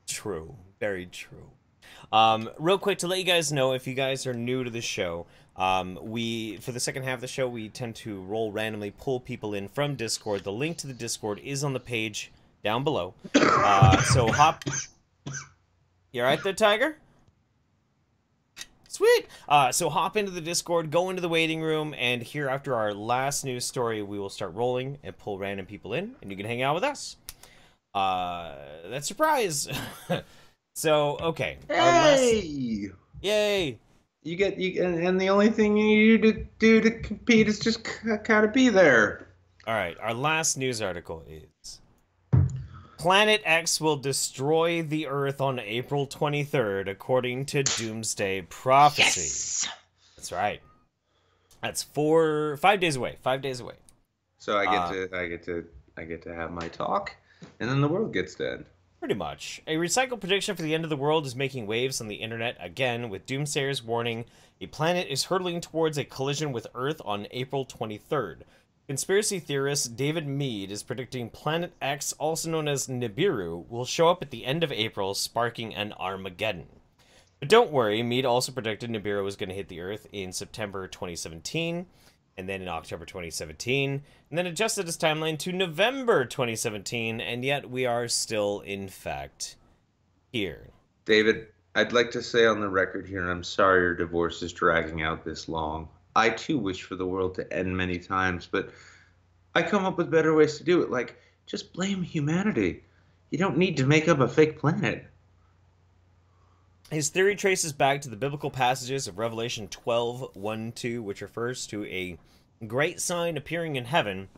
True. Very true. Real quick, to let you guys know, if you guys are new to the show, for the second half of the show, we tend to randomly pull people in from Discord. The link to the Discord is on the page down below. So hop... You alright there, Tiger? Sweet! So hop into the Discord, go into the waiting room, and here after our last news story, we will start rolling and pull random people in, and you can hang out with us. That's a surprise! So, okay. Hey! Yay! And the only thing you need to do to compete is just gotta be there. Alright, our last news article is... Planet X will destroy the Earth on April 23rd, according to Doomsday Prophecy. Yes! That's right. That's 5 days away. 5 days away. So I get to have my talk, and then the world gets to end. Pretty much. A recycled prediction for the end of the world is making waves on the internet again, with doomsayers warning a planet is hurtling towards a collision with Earth on April 23rd. Conspiracy theorist David Mead is predicting Planet X, also known as Nibiru, will show up at the end of April, sparking an Armageddon. But don't worry, Mead also predicted Nibiru was going to hit the Earth in September 2017, and then in October 2017, and then adjusted his timeline to November 2017, and yet we are still, in fact, here. David, I'd like to say on the record here, and I'm sorry your divorce is dragging out this long. I, too, wish for the world to end many times, but I come up with better ways to do it, like, just blame humanity. You don't need to make up a fake planet. His theory traces back to the biblical passages of Revelation 12:1-2, which refers to a great sign appearing in heaven,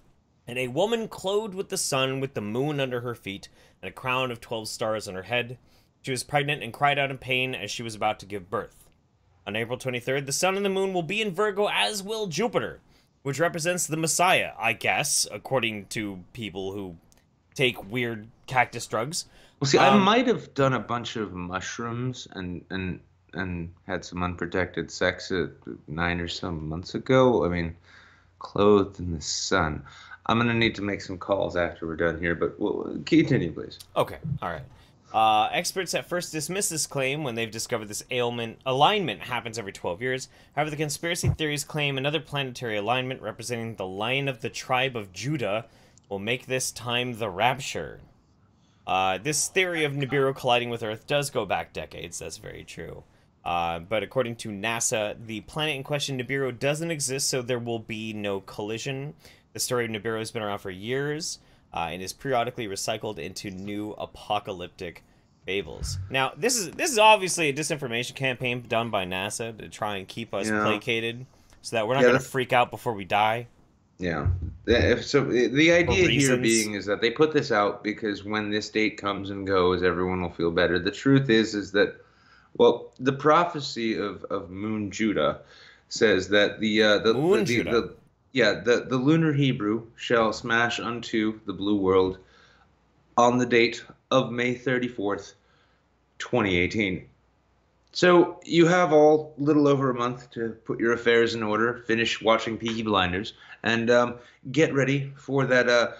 and a woman clothed with the sun, with the moon under her feet, and a crown of 12 stars on her head. She was pregnant and cried out in pain as she was about to give birth. On April 23rd, the sun and the moon will be in Virgo, as will Jupiter, which represents the Messiah, I guess, according to people who take weird cactus drugs. Well, see, I might have done a bunch of mushrooms and had some unprotected sex 9 or so months ago. I mean, clothed in the sun. I'm going to need to make some calls after we're done here, but continue, please. Okay, all right. Experts at first dismissed this claim when they've discovered this alignment happens every 12 years. However, the conspiracy theories claim another planetary alignment representing the Lion of the tribe of Judah will make this time the rapture. This theory of Nibiru colliding with Earth does go back decades. That's very true. But according to NASA, the planet in question, Nibiru, doesn't exist, so there will be no collision. The story of Nibiru has been around for years. And is periodically recycled into new apocalyptic fables. Now, this is obviously a disinformation campaign done by NASA to try and keep us placated, so that we're not going to freak out before we die. Yeah. So the idea here being is that they put this out because when this date comes and goes, everyone will feel better. The truth is that, well, the prophecy of Moon Judah says that the lunar Hebrew shall smash unto the blue world on the date of May 34th, 2018. So you have all little over a month to put your affairs in order, finish watching Peaky Blinders, and get ready for that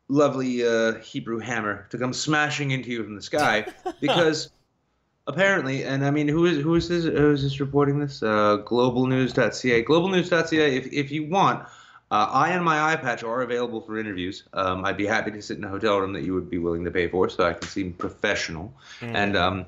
lovely Hebrew hammer to come smashing into you from the sky, because apparently, and I mean, who is this reporting this? Globalnews.ca. Globalnews.ca. If you want, I and my eye patch are available for interviews. I'd be happy to sit in a hotel room that you would be willing to pay for, so I can seem professional, and I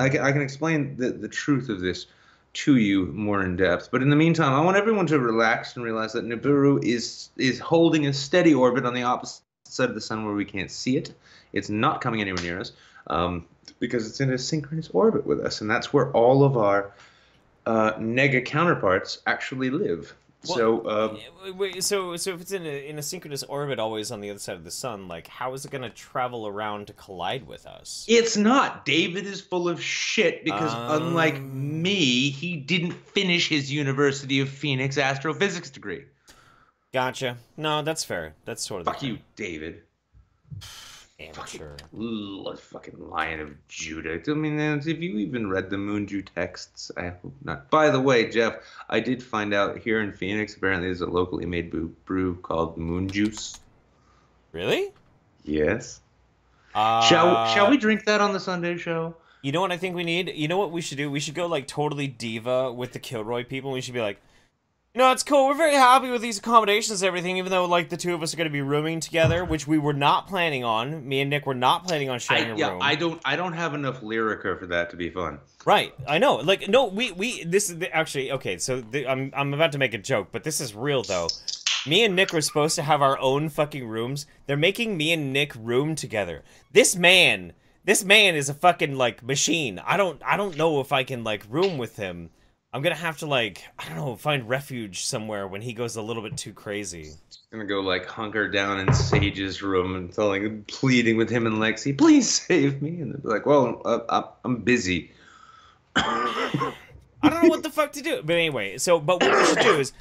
can explain the truth of this to you more in depth. But in the meantime, I want everyone to relax and realize that Nibiru is holding a steady orbit on the opposite side of the sun where we can't see it. It's not coming anywhere near us. Because it's in a synchronous orbit with us, and that's where all of our nega counterparts actually live. Well, so if it's in a synchronous orbit, always on the other side of the sun, like, how is it going to travel around to collide with us? It's not. David is full of shit because, unlike me, he didn't finish his University of Phoenix astrophysics degree. Gotcha. No, that's fair. That's sort of fuck you, David. Amateur. Fucking Lion of Judah. I mean, have you even read the Moonju texts? I hope not. By the way, Jeff, I did find out here in Phoenix, apparently there's a locally made brew called Moon Juice. Really? Yes. Shall we drink that on the Sunday show? You know what I think we need? You know what we should do? We should go, like, totally diva with the Kilroy people. We should be like, you know, it's cool. We're very happy with these accommodations and everything, even though, like, the two of us are going to be rooming together, which we were not planning on. Me and Nick were not planning on sharing a room. I don't have enough lyrica for that to be fun. Right. I know. Like, no, this is actually, okay, so I'm about to make a joke, but this is real, though. Me and Nick were supposed to have our own fucking rooms. They're making me and Nick room together. This man is a fucking, like, machine. I don't know if I can, like, room with him. I'm gonna have to, like, I don't know, find refuge somewhere when he goes a little bit too crazy. Gonna go, like, hunker down in Sage's room and pleading with him and Lexi, please save me. And they'll be like, well, I'm busy. I don't know what the fuck to do. But anyway, but what we should do is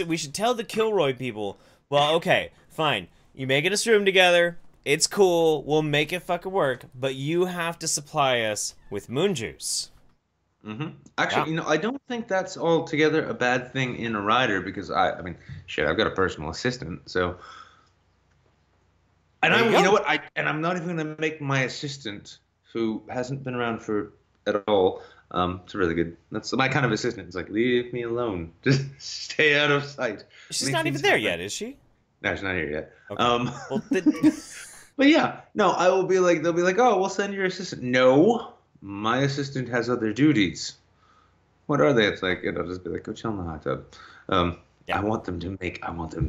we should tell the Kilroy people, well, okay, fine. You making us room together. It's cool. We'll make it fucking work. But you have to supply us with moon juice. Mm-hmm. Actually, I don't think that's altogether a bad thing in a rider because I mean, shit, I've got a personal assistant, so. And you know what? I'm not even gonna make my assistant, who hasn't been around at all. It's really good. That's my kind of assistant. It's like, leave me alone. Just stay out of sight. She's not even there yet, is she? No, she's not here yet. Okay. But yeah, no, I will be like, they'll be like, oh, we'll send your assistant. No. My assistant has other duties. What are they? It's like, I'll just be like, go chill in the hot tub. I want them to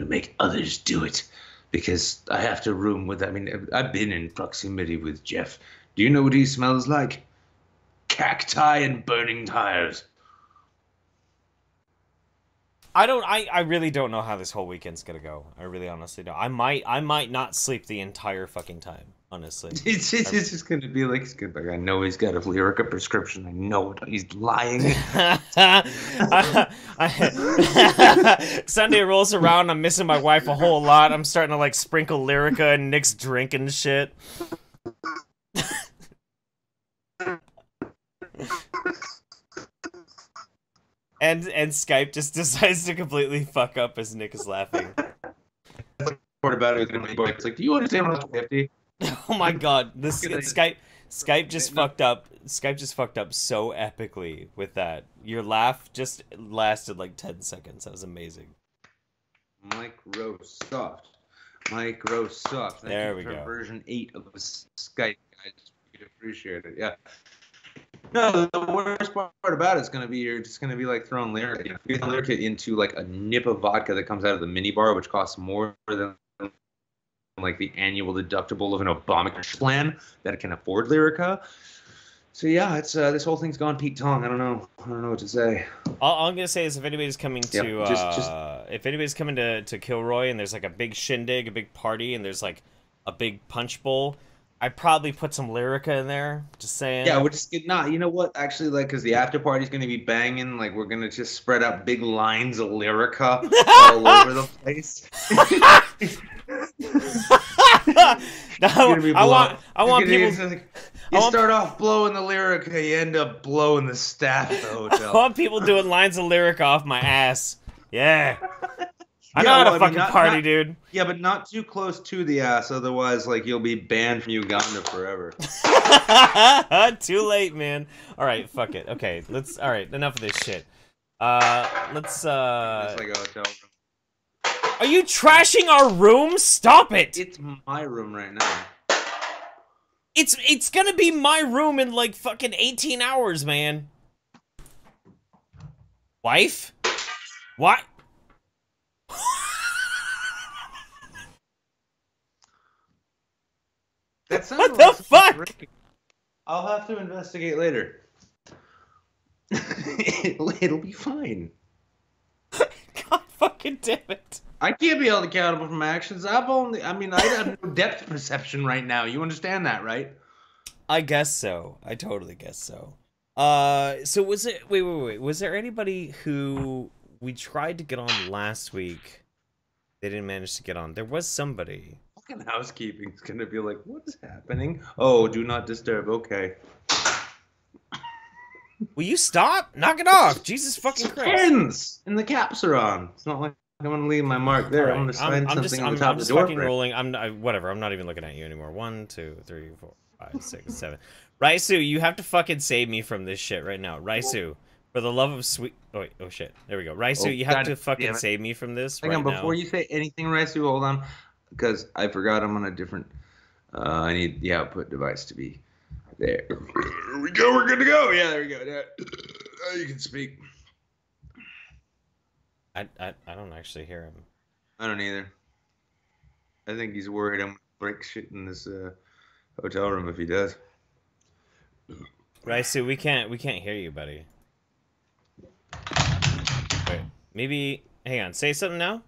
make others do it because I have to room with. I mean, I've been in proximity with Jeff. Do you know what he smells like? Cacti and burning tires. I really don't know how this whole weekend's gonna go. I really honestly don't. I might not sleep the entire fucking time. Honestly, it's just gonna be like, I know he's got a Lyrica prescription. I know it. He's lying. Sunday rolls around. I'm missing my wife a whole lot. I'm starting to like sprinkle Lyrica and Nick's drinking shit. and Skype just decides to completely fuck up as Nick is laughing. Part about it, it's like, do you understand what I'm 50? Oh my god, this Skype just fucked up. Skype just fucked up so epically with that. Your laugh just lasted like 10 seconds. That was amazing. Microsoft. Thank there you we for go. version 8 of Skype, guys. We appreciate it. Yeah. No, the worst part about it is going to be you're just going to be like throwing Lyrica. You know, if you throw Lyrica into like a nip of vodka that comes out of the minibar, which costs more than like the annual deductible of an Obamacare plan that can afford Lyrica. So yeah, it's this whole thing's gone Pete Tong. I don't know what to say. All I'm gonna say is if anybody's coming to if anybody's coming to Kilroy and there's like a big shindig, a big party, and there's like a big punch bowl, I'd probably put some Lyrica in there. Just saying. Yeah, we're just not. You know what? Actually, like, because the after party's gonna be banging. Like, we're gonna just spread out big lines of Lyrica all over the place. I want people. You start off blowing the Lyrica, you end up blowing the staff at the hotel. I want people doing lines of Lyrica off my ass. Yeah. I know how to fucking party, dude. Yeah, but not too close to the ass, otherwise, like, you'll be banned from Uganda forever. Too late, man. All right, fuck it. Okay, all right, enough of this shit. Let's, It's like a hotel room. Are you trashing our room? Stop it! It's my room right now. It's gonna be my room in, like, fucking 18 hours, man. Wife? What? What the fuck? I'll have to investigate later. It'll be fine. God fucking damn it. I can't be held accountable for my actions. I have no depth perception right now. You understand that, right? I guess so. I totally guess so. So was it, wait. Was there anybody who we tried to get on last week? They didn't manage to get on. There was somebody. Fucking housekeeping's gonna be like, what is happening? Oh, do not disturb. Okay. Will you stop? Knock it off. Jesus fucking Christ. Pins! And the caps are on. It's not like I'm gonna leave my mark there. Right. I'm gonna sign something on the top of the door. I'm fucking rolling. Whatever. I'm not even looking at you anymore. 1, 2, 3, 4, 5, 6, 7. Raisu, you have to fucking save me from this shit right now. Raisu, for the love of sweet. Oh wait. Oh shit. There we go. Raisu, you have to fucking save me from this right now. Before you say anything, Raisu, hold on, because I forgot I'm on a different. I need the output device to be there. There we go. We're good to go. Yeah, there we go. Yeah. You can speak. I don't actually hear him. I don't either. I think he's worried I'm gonna break shit in this hotel room if he does. Raisu, we can't hear you, buddy. Wait, maybe. Hang on. Say something now.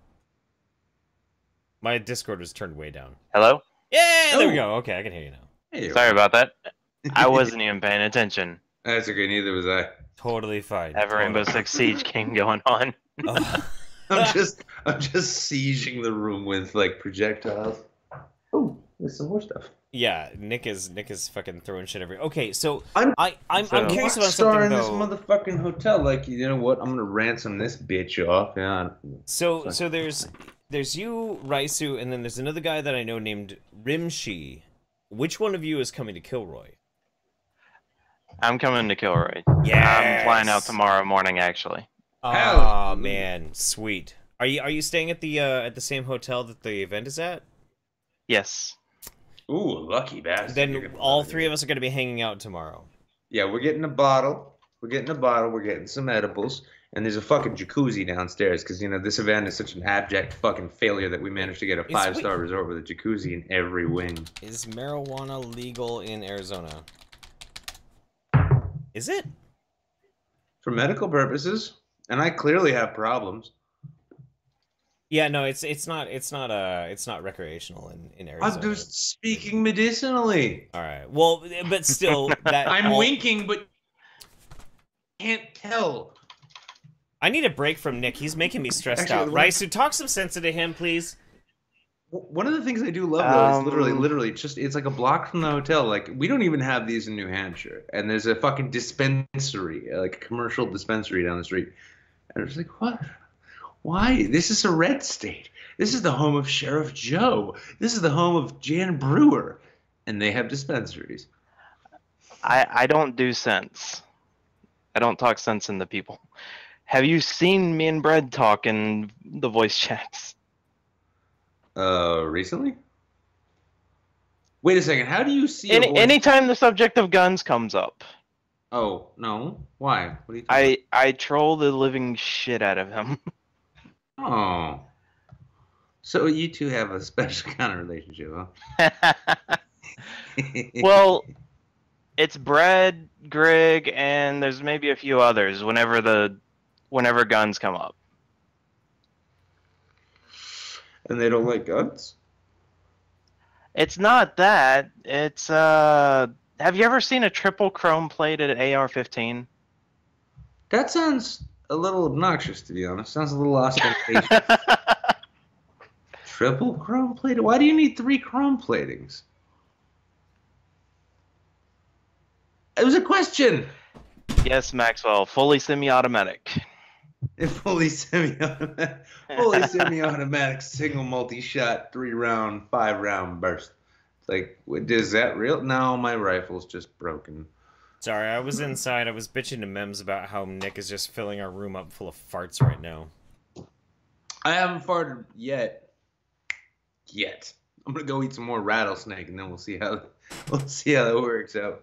My Discord was turned way down. Hello? Yeah, there we go. Okay, I can hear you now. Hey, sorry about that. I wasn't even paying attention. That's okay. Neither was I. Totally fine. Have a Rainbow Six Siege game going on. Oh. I'm just sieging the room with like projectiles. Oh, there's some more stuff. Yeah, Nick is fucking throwing shit everywhere. Okay, so I'm curious about something in this motherfucking hotel. Like, you know what? I'm gonna ransom this bitch off. Yeah. So there's you, Raisu, and then there's another guy that I know named Rimshi. Which one of you is coming to Kilroy? I'm coming to Kilroy. Yeah. I'm flying out tomorrow morning, actually. Oh man, sweet. Are you staying at the same hotel that the event is at? Yes. Ooh, lucky bastard. Then all three of us are going to be hanging out tomorrow. Yeah, we're getting a bottle. We're getting some edibles. And there's a fucking jacuzzi downstairs because, you know, this event is such an abject fucking failure that we managed to get a 5-star resort with a jacuzzi in every wing. Is marijuana legal in Arizona? Is it? For medical purposes. And I clearly have problems. Yeah, no, it's not recreational in Arizona. I'm just speaking medicinally. All right. Well, but still, that I'm winking, but can't tell. I need a break from Nick. He's making me stressed out. Raisu, talk some sense into him, please. One of the things I do love, though, is literally, it's like a block from the hotel. Like, we don't even have these in New Hampshire. And there's a fucking dispensary, like a commercial dispensary down the street. And it's like, what? Why? This is a red state. This is the home of Sheriff Joe. This is the home of Jan Brewer. And they have dispensaries. I don't do sense. I don't talk sense into people. Have you seen me and Brad talk in the voice chats? Recently? Wait a second. How do you see Anytime the subject of guns comes up, Oh, no. Why? What are you talking I troll the living shit out of him. about? Oh. So you two have a special kind of relationship, huh? Well, it's Brad, Greg, and there's maybe a few others whenever guns come up. And they don't like guns? It's not that. It's have you ever seen a triple chrome plated AR-15? That sounds a little obnoxious, to be honest. Sounds a little ostentatious. Triple chrome plated? Why do you need 3 chrome platings? It was a question. Yes, Maxwell, fully semi-automatic. Fully semi-automatic, single multi-shot, 3-round, 5-round burst. It's like, is that real? No, my rifle's just broken. Sorry, I was inside. I was bitching to Mems about how Nick is just filling our room up full of farts right now. I haven't farted yet. I'm gonna go eat some more rattlesnake, and then we'll see how that works out.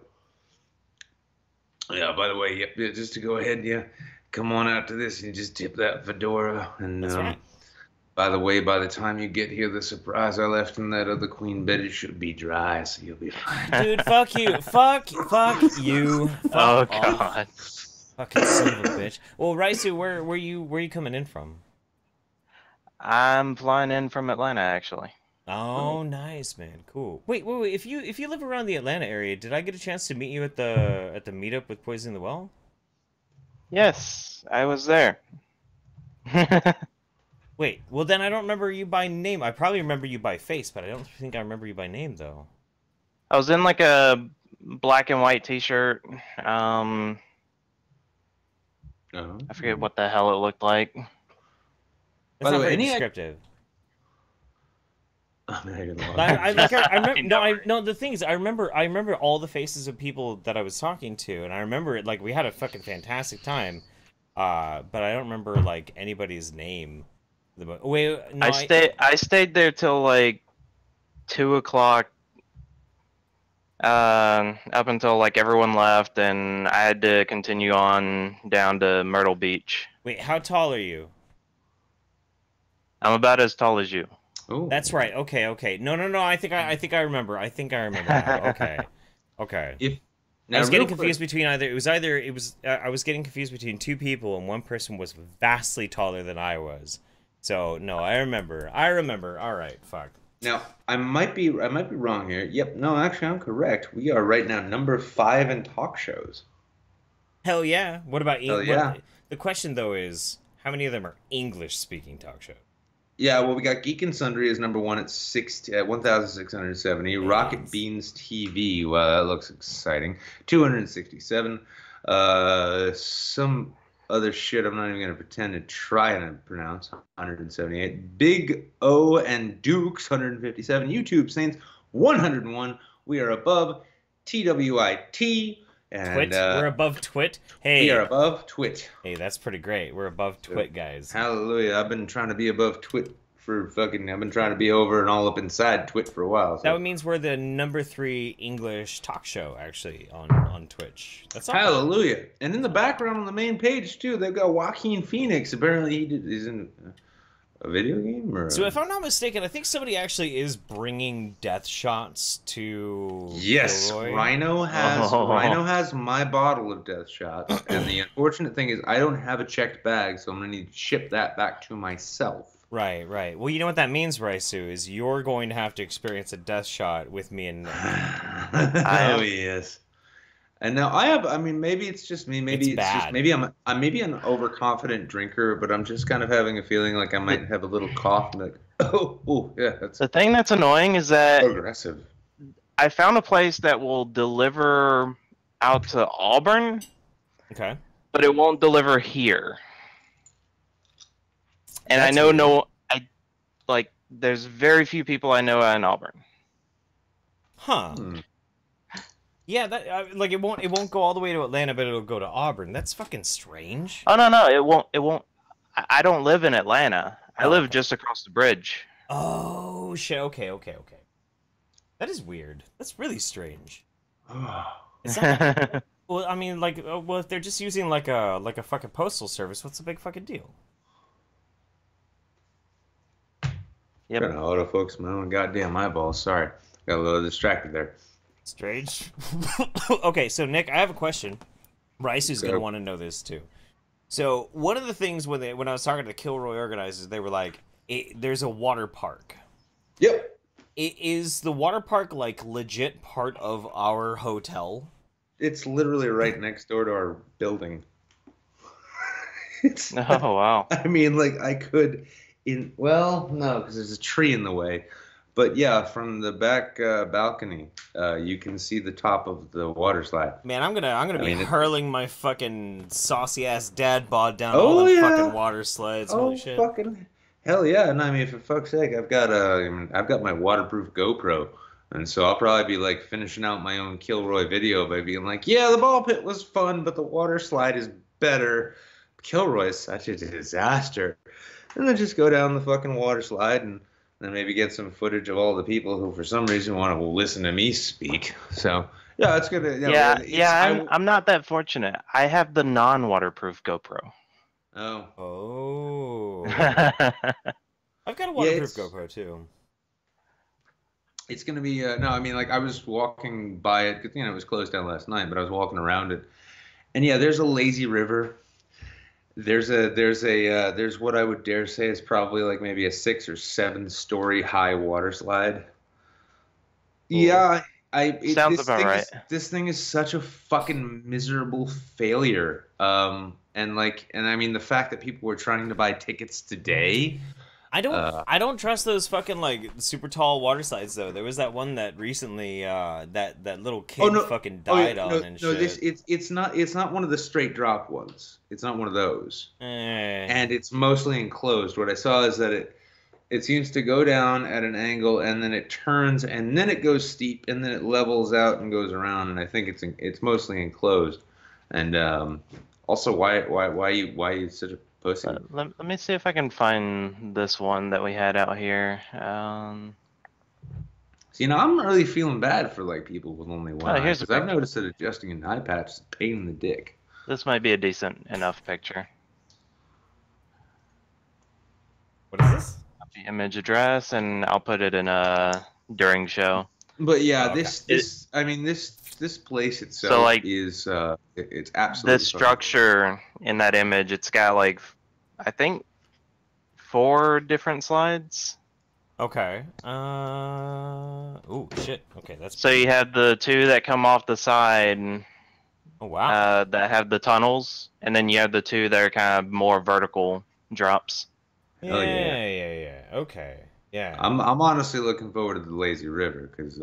Yeah. By the way, yeah, just to go ahead, yeah, come on out to this and just tip that fedora. And That's right. by the way, by the time you get here, the surprise I left in that other queen bed should be dry, so you'll be fine. Dude, fuck you. Fuck you. Fuck Oh off. God. Fucking son of a bitch. Well, Raisu, where you coming in from? I'm flying in from Atlanta, actually. Oh, nice, man. Cool. Wait. If you live around the Atlanta area, did I get a chance to meet you at the meetup with Poison the Well? Yes, I was there. Wait. Well, then I don't remember you by name. I probably remember you by face, but I don't think I remember you by name, though. I was in like a black and white T-shirt. I forget what the hell it looked like. That's By the not way, very any descriptive. I'm not gonna lie. I remember. No. The thing is, I remember all the faces of people that I was talking to, and I remember it like we had a fucking fantastic time. But I don't remember like anybody's name. Wait, no, I stayed there till like 2 o'clock. Up until like everyone left, and I had to continue on down to Myrtle Beach. Wait, how tall are you? I'm about as tall as you. Ooh. That's right. Okay. No. I think I remember. Now. Okay. Now, I was getting real confused quick- between I was getting confused between 2 people, and one person was vastly taller than I was. So no, I remember. All right, fuck. Now, I might be wrong here. Yep. No, actually, I'm correct. We are right now number 5 in talk shows. Hell yeah. What about Hell yeah. The question though is, how many of them are English-speaking talk shows? Yeah, well, we got Geek and Sundry as number 1 at 1,670. Rocket Beans TV, wow, that looks exciting. 267. Some other shit I'm not even going to pretend to try and pronounce. 178. Big O and Dukes, 157. YouTube Saints, 101. We are above TWIT. And, Twit? We're above Twit? Hey. We are above Twit. Hey, that's pretty great. We're above Twit, guys. Hallelujah. I've been trying to be above Twit I've been trying to be over and all up inside Twit for a while. So. That means we're the number 3 English talk show, actually, on Twitch. That's awesome. Hallelujah. And in the background on the main page, too, they've got Joaquin Phoenix. Apparently he's in a video game? So if I'm not mistaken, I think somebody actually is bringing death shots to Yes, Kilroy. Rhino has my bottle of death shots. And the unfortunate thing is I don't have a checked bag, so I'm going to need to ship that back to myself. Right. Well, you know what that means, Raisu, is you're going to have to experience a death shot with me and Nick. Oh, yes. And now maybe it's just me. Maybe it's just maybe I'm an overconfident drinker, but I'm just kind of having a feeling like I might have a little cough. And like, yeah, that's The thing that's annoying is that aggressive. I found a place that will deliver out to Auburn, Okay. but it won't deliver here. And That's I know weird. there's very few people I know in Auburn. Huh. Yeah, that like it won't go all the way to Atlanta, but it'll go to Auburn. That's fucking strange. Oh no, it won't. I don't live in Atlanta. I live just across the bridge. Oh shit. Okay. That is weird. That's really strange. Is that, well, I mean, like, well, if they're just using like a fucking postal service, what's the big fucking deal? Yep. Trying to autofocus my own goddamn eyeballs. Sorry, got a little distracted there. Strange. Okay, so Nick, I have a question. Bryce is gonna want to know this too. So one of the things when I was talking to the Kilroy organizers, they were like, "There's a water park." Yep. Is the water park like legit part of our hotel? It's literally right next door to our building. Oh wow. I mean, like I could, no, because there's a tree in the way. But yeah, from the back balcony, you can see the top of the water slide. Man, I'm gonna be hurling my fucking saucy ass dad bod down all the fucking water slides. Holy shit! Fucking hell yeah! And I mean, for fuck's sake, I've got my waterproof GoPro, and so I'll probably be like finishing out my own Kilroy video by being like, yeah, the ball pit was fun, but the water slide is better. Kilroy is such a disaster. And then just go down the fucking water slide and then maybe get some footage of all the people who, for some reason, want to listen to me speak. So, yeah, it's good. I'm not that fortunate. I have the non-waterproof GoPro. Oh. I've got a waterproof GoPro, too. It's going to be, I was walking by it, because, it was closed down last night, but I was walking around it. And, yeah, there's a lazy river. There's what I would dare say is probably like maybe a 6 or 7 story high water slide. Cool. Yeah, sounds about right. This thing is such a fucking miserable failure. And I mean the fact that people were trying to buy tickets today. I don't trust those fucking like super tall water slides though. There was that one that recently that little kid fucking died on and shit. It's not one of the straight drop ones. It's not one of those. And it's mostly enclosed. What I saw is that it seems to go down at an angle and then it turns and then it goes steep and then it levels out and goes around, and I think it's mostly enclosed. And also why you such a pussy? Let me see if I can find this one that we had out here. See, I'm really feeling bad for like people with only one eye, because I've noticed that adjusting an eye patch is a pain in the dick. This might be a decent enough picture. What is this? The image address, and I'll put it in a during show. But yeah, this place itself, so like, is it's absolutely the structure in that image. It's got like I think 4 different slides. Okay. Oh shit. Okay, that's. So you have the 2 that come off the side. Oh wow. That have the tunnels, and then you have the 2 that are kind of more vertical drops. Yeah. Okay. Yeah. I'm honestly looking forward to the lazy river because.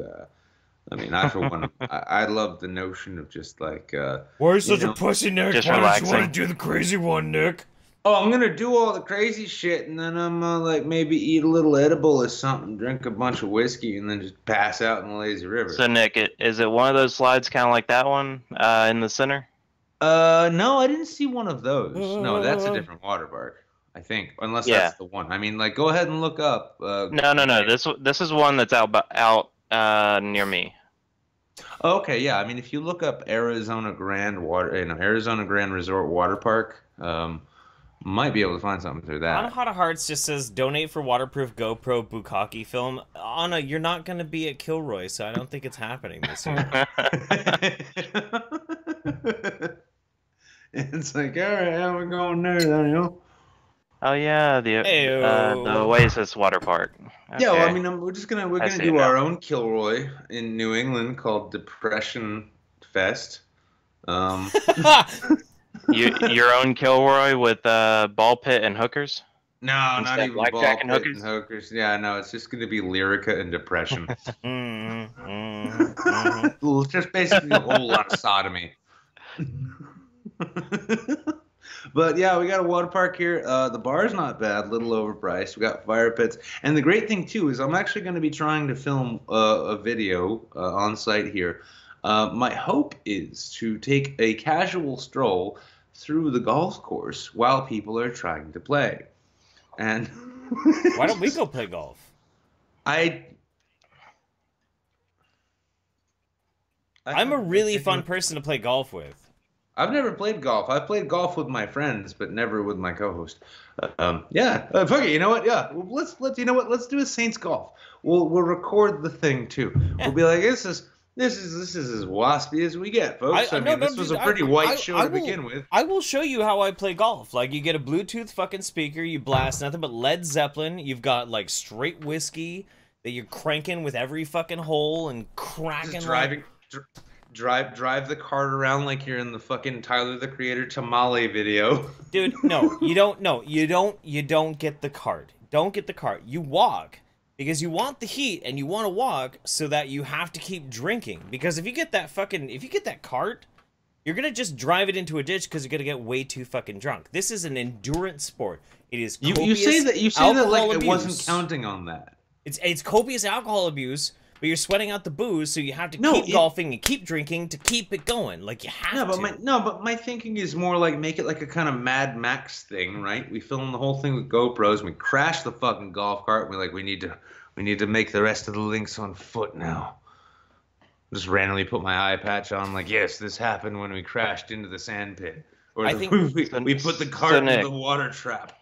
I for one, I love the notion of just like. Why are you such a pussy, Nick? Just Why relaxing. don't you want to do the crazy one, Nick? Oh, I'm gonna do all the crazy shit, and then I'm like maybe eat a little edible or something, drink a bunch of whiskey, and then just pass out in the lazy river. So Nick, is it one of those slides, kind of like that one in the center? No, I didn't see one of those. No, that's a different water park, I think, unless that's the one. I mean, like, go ahead and look up. No. This is one that's out near me. Okay, yeah. I mean, if you look up Arizona Grand Resort Water Park, might be able to find something through that. Anna Hot of Hearts just says donate for waterproof GoPro Bukkake film. Anna, you're not going to be at Kilroy, so I don't think it's happening this year. It's like, all right, how we going there, Daniel? Oh yeah, the Oasis Water Park. Okay. Yeah, well, I mean, we're gonna do our own Kilroy in New England called Depression Fest. Your own Kilroy with ball pit and hookers? No, not even ball pit and hookers. Yeah, no, it's just gonna be Lyrica and Depression. Just basically a whole lot of sodomy. But yeah, we got a water park here. The bar's not bad, little overpriced. We got fire pits, and the great thing too is I'm actually going to be trying to film a video on site here. My hope is to take a casual stroll through the golf course while people are trying to play. And why don't we go play golf? I'm a really fun person to play golf with. I've never played golf. I've played golf with my friends, but never with my co-host. Fuck it. You know what? Yeah, well, let's you know what? Let's do a Saints golf. We'll record the thing too. Yeah. We'll be like, this is as waspy as we get, folks. This was a pretty white show to begin with. I will show you how I play golf. Like, you get a Bluetooth fucking speaker, you blast nothing but Led Zeppelin. You've got like straight whiskey that you're cranking with every fucking hole and cracking. Just driving. Drive the cart around like you're in the fucking Tyler the Creator Tamale video. Dude, no, you don't. No, you don't get the cart. Don't get the cart. You walk because you want the heat and you want to walk so that you have to keep drinking. Because if you get that cart, you're gonna just drive it into a ditch because you're gonna get way too fucking drunk. This is an endurance sport. It is copious you say that like abuse. It wasn't counting on that. It's copious alcohol abuse. But you're sweating out the booze, so you have to keep golfing and keep drinking to keep it going. Like, you have to. But my thinking is more like make it like a kind of Mad Max thing, right? We film the whole thing with GoPros, and we crash the fucking golf cart, and we need to make the rest of the links on foot now. Just randomly put my eye patch on, like, yes, this happened when we crashed into the sand pit. Or we put the cart into the water trap.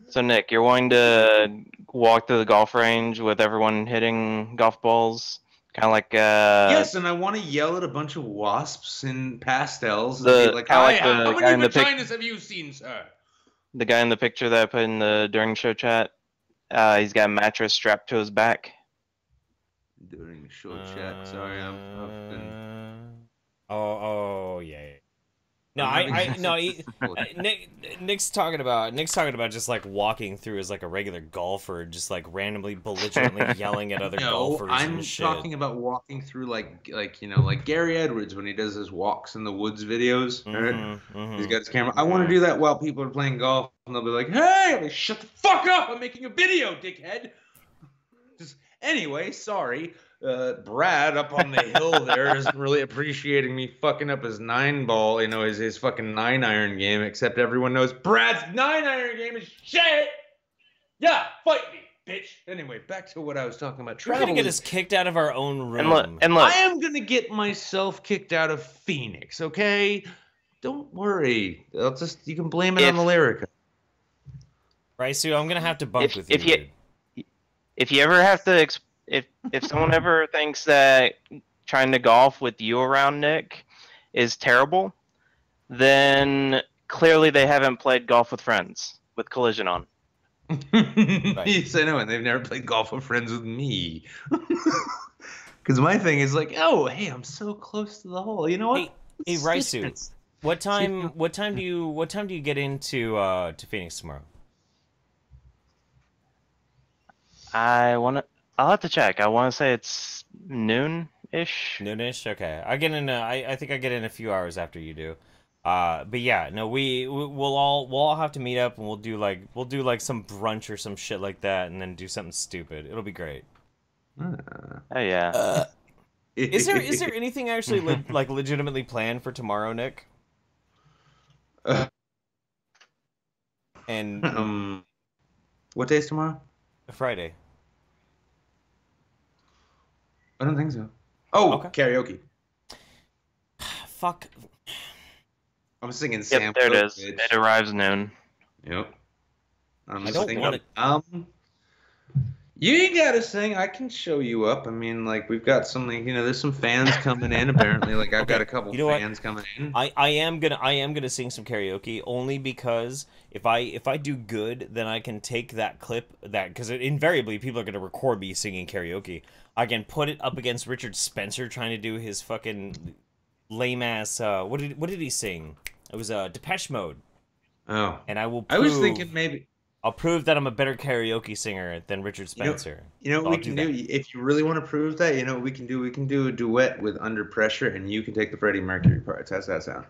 So, Nick, you're wanting to walk through the golf range with everyone hitting golf balls? Kind of like... Yes, and I want to yell at a bunch of wasps in pastels. And be like, how many vaginas have you seen, sir? The guy in the picture that I put in the during show chat, he's got a mattress strapped to his back. During show chat, sorry, I've been... Oh, yeah. No, Nick's talking about just like walking through as like a regular golfer, just like randomly belligerently yelling at other golfers. I'm talking about walking through like Gary Edwards when he does his walks in the woods videos. Right? He's got his camera. I want to do that while people are playing golf, and they'll be like, "Hey, like, shut the fuck up! I'm making a video, dickhead." Just anyway, sorry. Brad up on the hill there isn't really appreciating me fucking up his 9-ball, his fucking 9-iron game, except everyone knows Brad's 9-iron game is shit! Yeah, fight me, bitch! Anyway, back to what I was talking about. We're gonna get us kicked out of our own room. And look, I am gonna get myself kicked out of Phoenix, okay? Don't worry. You can blame it on the Lyrica. Right, so I'm gonna have to bunk with you. If you ever have to... If someone ever thinks that trying to golf with you around, Nick, is terrible, then clearly they haven't played golf with friends with Collision on. Right. Yes, I know, and they've never played golf with friends with me. Because my thing is like, oh, hey, I'm so close to the hole. You know what? Hey, Raisu, what time do you get into to Phoenix tomorrow? I'll have to check. I want to say it's noon-ish. Noonish? Okay. I think I get in a few hours after you do. But yeah, no, we'll all have to meet up, and we'll do like some brunch or some shit like that, and then do something stupid. It'll be great. Oh yeah. Is there anything actually like legitimately planned for tomorrow, Nick? And what day is tomorrow? Friday. I don't think so. Oh, okay. Karaoke. Fuck. I'm singing Sam. Yep, there it is. Bitch. It arrives noon. Yep. I don't want it. You ain't gotta sing. I can show you up. I mean, like, we've got some, like, there's some fans coming in. Apparently, like, I've got a couple fans coming in. I am gonna sing some karaoke only because if I do good, then I can take that clip because invariably people are gonna record me singing karaoke. I can put it up against Richard Spencer trying to do his fucking lame ass. What did he sing? It was Depeche Mode. Oh. And I will. I was thinking maybe. I'll prove that I'm a better karaoke singer than Richard Spencer. You know what we can do? If you really want to prove that, you know what we can do? We can do a duet with Under Pressure, and you can take the Freddie Mercury parts. How's that sound?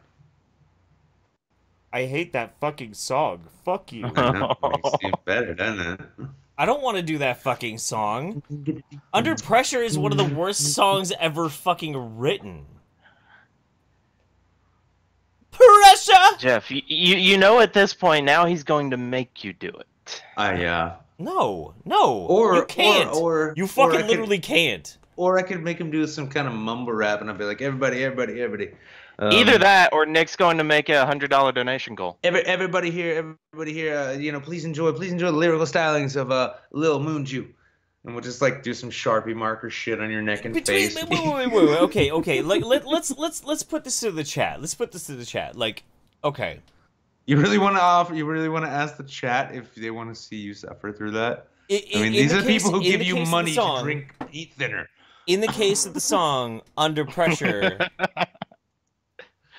I hate that fucking song. Fuck you. I know. It makes you better, doesn't it? I don't want to do that fucking song. Under Pressure is one of the worst songs ever fucking written. Pressure! Jeff, you know at this point now he's going to make you do it. No, Or you can't. You fucking literally can't. Or I could make him do some kind of mumble rap, and I'll be like, everybody. Either that, or Nick's going to make a $100 donation goal. Everybody here, please enjoy the lyrical stylings of Lil Moon Jew. And we'll just like do some Sharpie marker shit on your neck and face. Wait. Okay. Like let's put this to the chat. Like, okay. You really want to ask the chat if they want to see you suffer through that? These are the people who give you money to drink heat thinner. In the case of the song Under Pressure,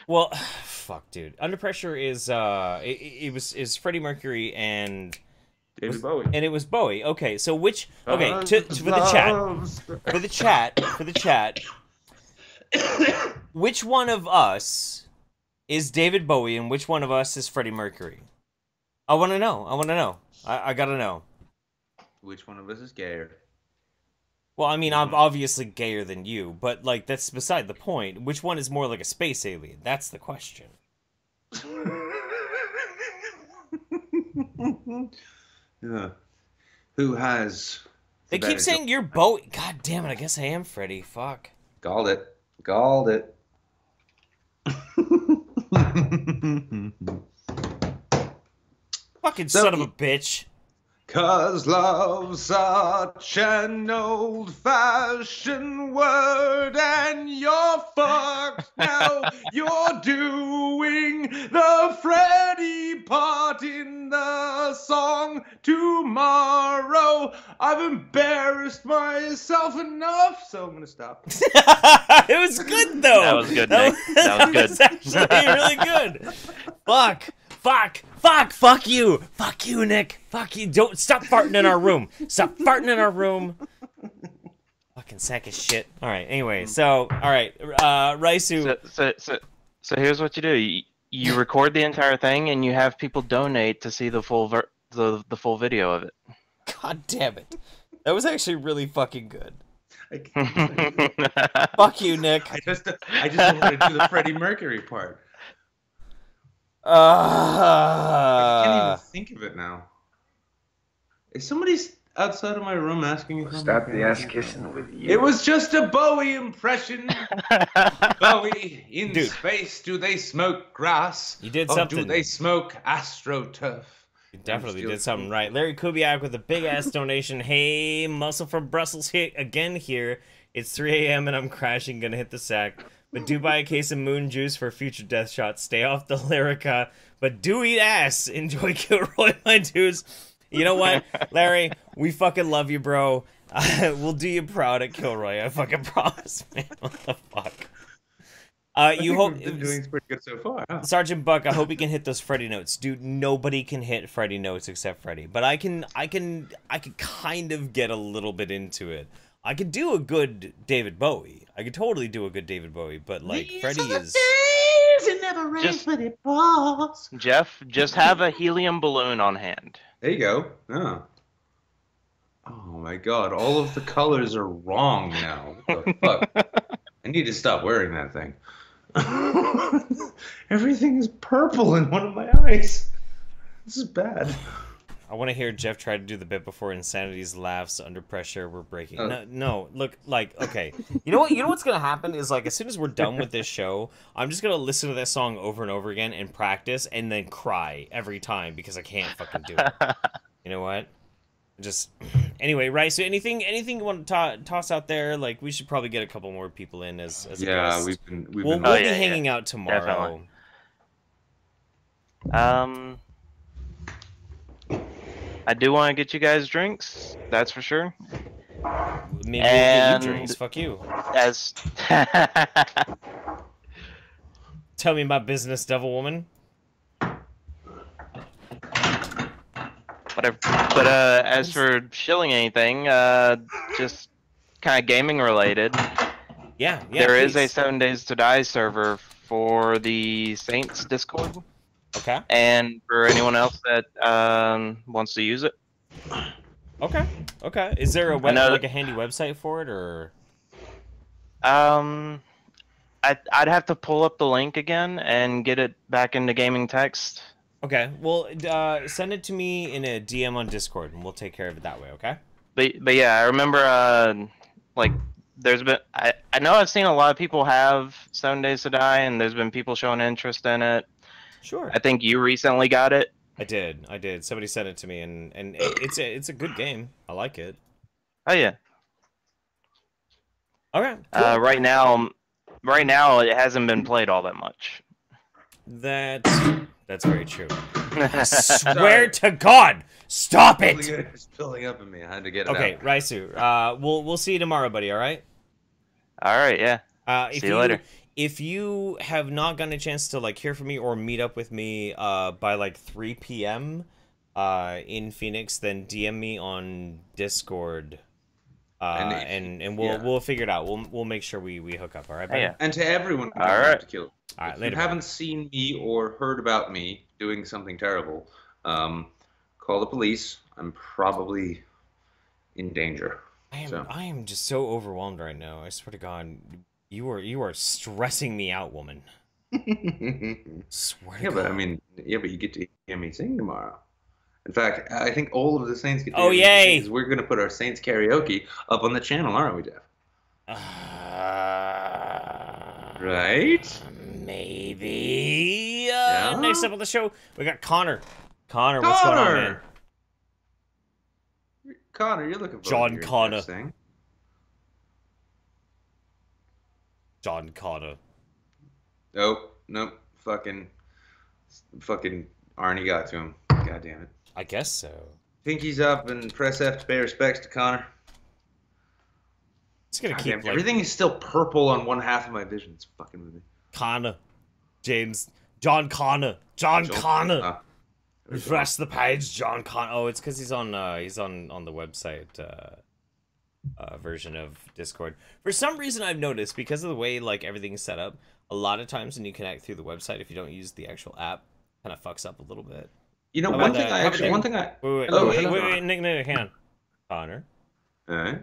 well, fuck, dude. Under Pressure is is Freddie Mercury and David Bowie. And it was Bowie. Okay, so for the chat, which one of us is David Bowie and which one of us is Freddie Mercury? I want to know. I gotta know. Which one of us is gayer? Well, I mean, I'm obviously gayer than you, but, like, that's beside the point. Which one is more like a space alien? That's the question. Yeah. Who has... They keep saying you're Bowie. God damn it, I guess I am Freddy. Fuck. Galled it. Fucking son of a bitch. 'Cause love's such an old-fashioned word, and you're fucked now. You're doing the Freddy part in the song tomorrow. I've embarrassed myself enough, so I'm gonna stop. It was good, though. That was good, Nick. That was good. That was actually really good. Fuck you, Nick. Fuck you. Don't stop farting in our room. Fucking sack of shit. All right. Anyway, so all right, Raisu. So here's what you do. You record the entire thing, and you have people donate to see the full the full video of it. God damn it. That was actually really fucking good. Fuck you, Nick. I just wanted to do the Freddie Mercury part. I can't even think of it now. Is somebody outside of my room asking if Stop the ass kissing with you. It was just a Bowie impression. Bowie in space. Do they smoke grass? You did or something. Do they smoke astroturf? You definitely did something right. Larry Kubiak with a big ass donation. Hey, Muscle from Brussels here again here. It's 3 a.m. and I'm crashing. Gonna hit the sack. But do buy a case of moon juice for future death shots. Stay off the Lyrica. But do eat ass. Enjoy Kilroy, my dudes. You know what, Larry? We fucking love you, bro. We'll do you proud at Kilroy. I fucking promise, man. What the fuck? You hope we've been doing pretty good so far. Huh? Sergeant Buck, I hope you can hit those Freddy notes, dude. Nobody can hit Freddy notes except Freddy, but I can kind of get a little bit into it. I could do a good David Bowie. I could totally do a good David Bowie, but like Freddy is. It never rains, but it pours. Jeff, just have a helium balloon on hand. There you go. Oh my god, all of the colors are wrong now. What the fuck? I need to stop wearing that thing. Everything is purple in one of my eyes. This is bad. I want to hear Jeff try to do the bit before Insanity's laughs under pressure. We're breaking. No, look, like, okay. You know what's gonna happen is, like, as soon as we're done with this show, I'm just gonna listen to that song over and over again and practice, and then cry every time because I can't fucking do it. You know what? Just anyway, right? So anything you want to toss out there? Like, we should probably get a couple more people in as a guest. We'll be hanging out tomorrow. Definitely. I do want to get you guys drinks. That's for sure. Maybe we'll get you drinks. Fuck you. As tell me about business, devil woman. Whatever. But as for shilling anything, just kind of gaming related. Yeah. There is a 7 Days to Die server for the Saints Discord. Okay. And for anyone else that wants to use it. Okay. Okay. Is there a like a handy website for it, or? I'd have to pull up the link again and get it back into gaming text. Okay. Well, send it to me in a DM on Discord, and we'll take care of it that way. Okay. But yeah, I remember like there's been I know I've seen a lot of people have 7 Days to Die, and there's been people showing interest in it. Sure. I think you recently got it. I did. Somebody sent it to me, and it's a good game. I like it. Oh yeah. Okay. Cool. Right now it hasn't been played all that much. That's very true. I swear to God, stop it! It's building up in me. I had to get it Okay, out. Raisu. We'll see you tomorrow, buddy. All right. All right. Yeah. See you later. If you have not gotten a chance to like hear from me or meet up with me by like 3 p.m. In Phoenix, then DM me on Discord. And we'll figure it out. We'll make sure we hook up. All right. Yeah. And to everyone who All right. to kill. All right. If Later. you haven't seen me or heard about me doing something terrible, call the police. I'm probably in danger. I am just so overwhelmed right now. I swear to God, you are stressing me out, woman. Swear to God. But I mean, but you get to hear me sing tomorrow. In fact, I think all of the Saints get to Oh, hear me yay! sing, 'cause we're gonna put our Saints karaoke up on the channel, aren't we, Jeff? Right? Maybe. Yeah? Next up on the show, we got Connor. Connor, what's going on, man? Connor, you're looking for John Connor. Thing. John Connor. Nope. Fucking Arnie got to him. God damn it. I guess so. Pinky's up and press F to pay respects to Connor. It's gonna God keep damn, like, everything is still purple on one half of my vision. It's fucking movie. Connor. John Connor. John Connor. Refresh the page, John Connor. Oh, it's because he's on the website version of Discord. For some reason, I've noticed, because of the way like everything's set up, a lot of times when you connect through the website, if you don't use the actual app, kind of fucks up a little bit. You know, Wait, Nick, hang on. Connor. Alright.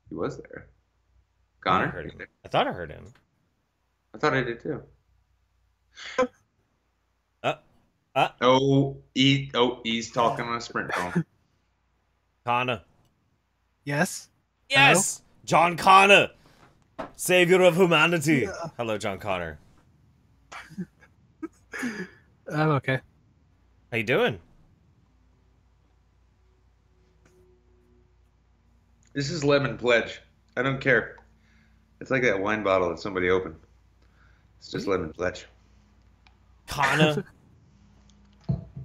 He was there. I Connor? heard him. I thought I heard him. I thought I did too. He's talking on a sprint phone. Connor. Yes? Yes! Hello? John Connor! Savior of humanity! Yeah. Hello, John Connor. I'm okay. How you doing? This is Lemon Pledge. I don't care. It's like that wine bottle that somebody opened. It's just Lemon Pledge. Connor.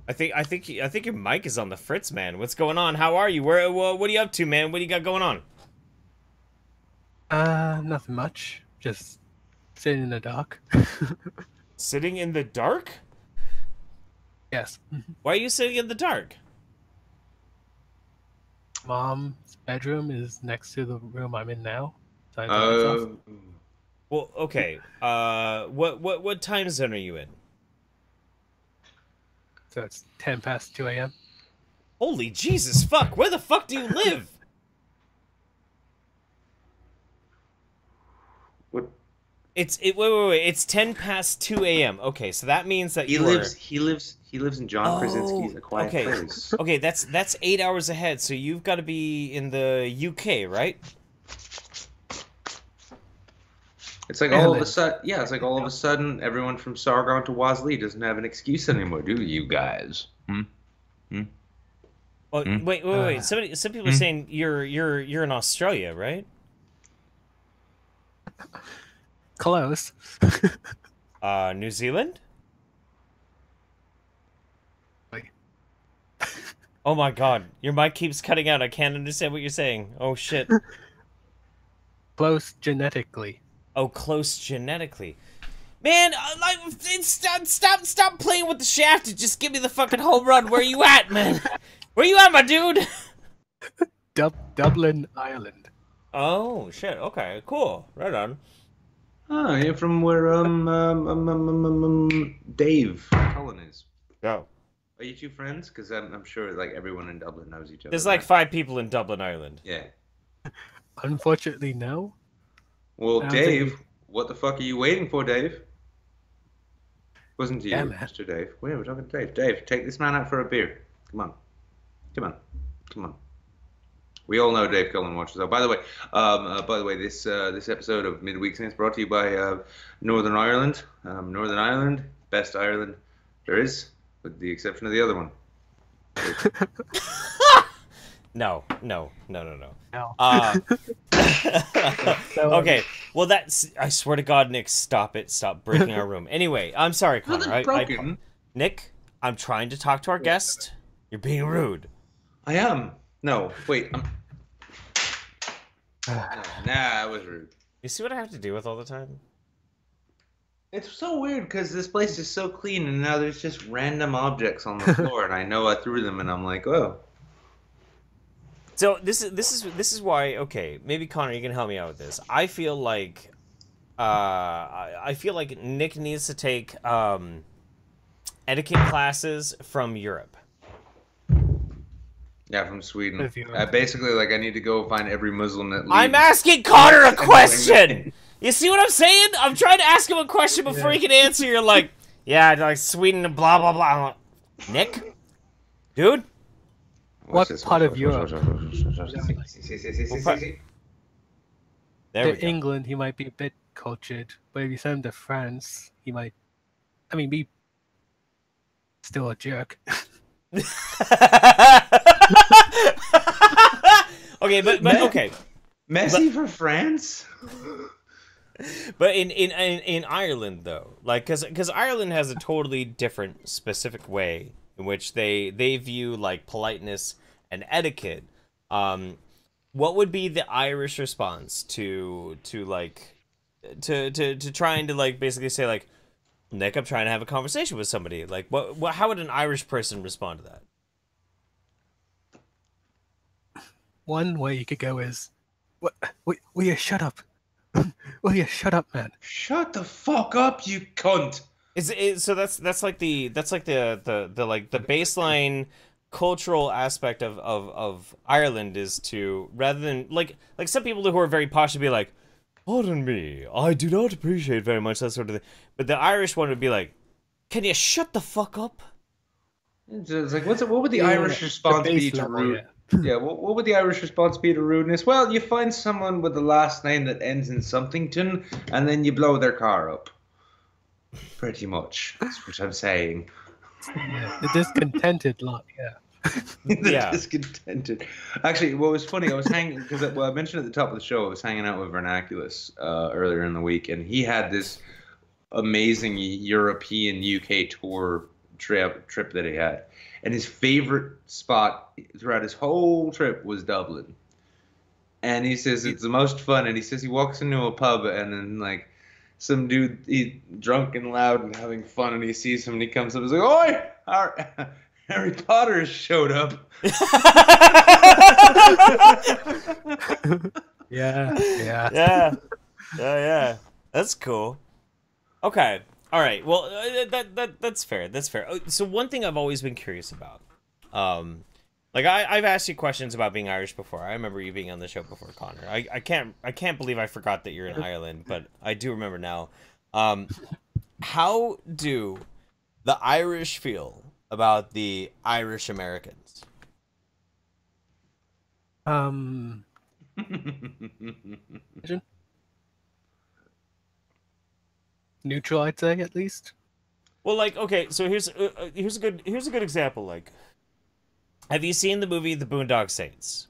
I think your mic is on the fritz, man. What's going on? How are you? What are you up to, man? What do you got going on? Nothing much. Just sitting in the dark. Sitting in the dark? Yes. Why are you sitting in the dark? Mom's bedroom is next to the room I'm in now. So well, okay. What time zone are you in? So it's 10 past 2 a.m. Holy Jesus, fuck! Where the fuck do you live? What? Wait. It's 10 past 2 a.m. Okay, so that means that He lives in John Krasinski's A Quiet Place. Okay, that's 8 hours ahead. So you've got to be in the UK, right? It's like all of a sudden, everyone from Sargon to Wasley doesn't have an excuse anymore, do you guys? Oh, wait. Some people are saying you're in Australia, right? Close. New Zealand? Wait. Oh my God, your mic keeps cutting out. I can't understand what you're saying. Oh shit. Close genetically. Oh, close genetically. Man, stop playing with the shaft and just give me the fucking home run. Where you at, man? Where you at, my dude? Dublin, Ireland. Oh, shit. Okay, cool. Right on. Oh, you're from where Dave Cullen is. Go. Are you two friends? Because I'm sure like everyone in Dublin knows each other. There's like right? 5 people in Dublin, Ireland. Yeah. Unfortunately, no. Well, I don't think Dave, what the fuck are you waiting for, Dave? Wasn't you, Yeah, man. Mr. Dave? We're talking to Dave. Dave, take this man out for a beer. Come on. Come on. Come on. We all know Dave Cullen watches. Oh, by the way, this episode of Midweek is brought to you by Northern Ireland. Northern Ireland, best Ireland there is, with the exception of the other one. No. No. Okay, well that's. I swear to God, Nick, stop it! Stop breaking our room. Anyway, I'm sorry, Connor. Nothing's broken. Nick, I'm trying to talk to our guest. You're being rude. I am. No, wait. Nah, I was rude. You see what I have to deal with all the time? It's so weird because this place is so clean, and now there's just random objects on the floor, and I know I threw them, and I'm like, oh. So this is why. Okay, maybe Connor, you can help me out with this. I feel like Nick needs to take etiquette classes from Europe. Yeah, from Sweden. If you- Basically, like, I need to go find every Muslim that leaves. I'm asking Connor a question. You see what I'm saying? I'm trying to ask him a question before he can answer. You're like, yeah, like Sweden, blah blah blah. I'm like, Nick, dude. What part of Europe? There To we go. England, he might be a bit cultured, but if you send him to France, he might, be still a jerk. Okay, but okay. Messi for France? But in Ireland though, like because Ireland has a totally different specific way in which they view like politeness and etiquette. What would be the Irish response to trying to like basically say like, Nick, I'm trying to have a conversation with somebody. Like what how would an Irish person respond to that? One way you could go is, "What? Will you shut up? Will you shut up, man?" Shut the fuck up, you cunt! So that's like the baseline cultural aspect of Ireland is to, rather than like some people who are very posh would be like, pardon me, I do not appreciate very much that sort of thing. But the Irish one would be like, can you shut the fuck up? It's like, what would the Irish response be to rude? Yeah, what would the Irish response be to rudeness? Well, you find someone with the last name that ends in somethington, and then you blow their car up. Pretty much. That's what I'm saying. Yeah, the discontented lot. Yeah. Yeah. Discontented. Actually, what was funny, I was hanging, because I mentioned at the top of the show, I was hanging out with Vernaculus earlier in the week, and he had this amazing European UK tour trip that he had. And his favorite spot throughout his whole trip was Dublin. And he says it's the most fun. And he says he walks into a pub and then like some dude, he's drunk and loud and having fun, and he sees him and he comes up and he's like, "Oi, Harry Potter has showed up." Yeah. That's cool. Okay. All right. Well, that's fair. That's fair. So one thing I've always been curious about, like I've asked you questions about being Irish before. I remember you being on the show before, Connor. I can't believe I forgot that you're in Ireland, but I do remember now. How do the Irish feel about the Irish Americans? Neutral, I'd say, at least. Well, like, okay, so here's a good example. Like, have you seen the movie The Boondock Saints?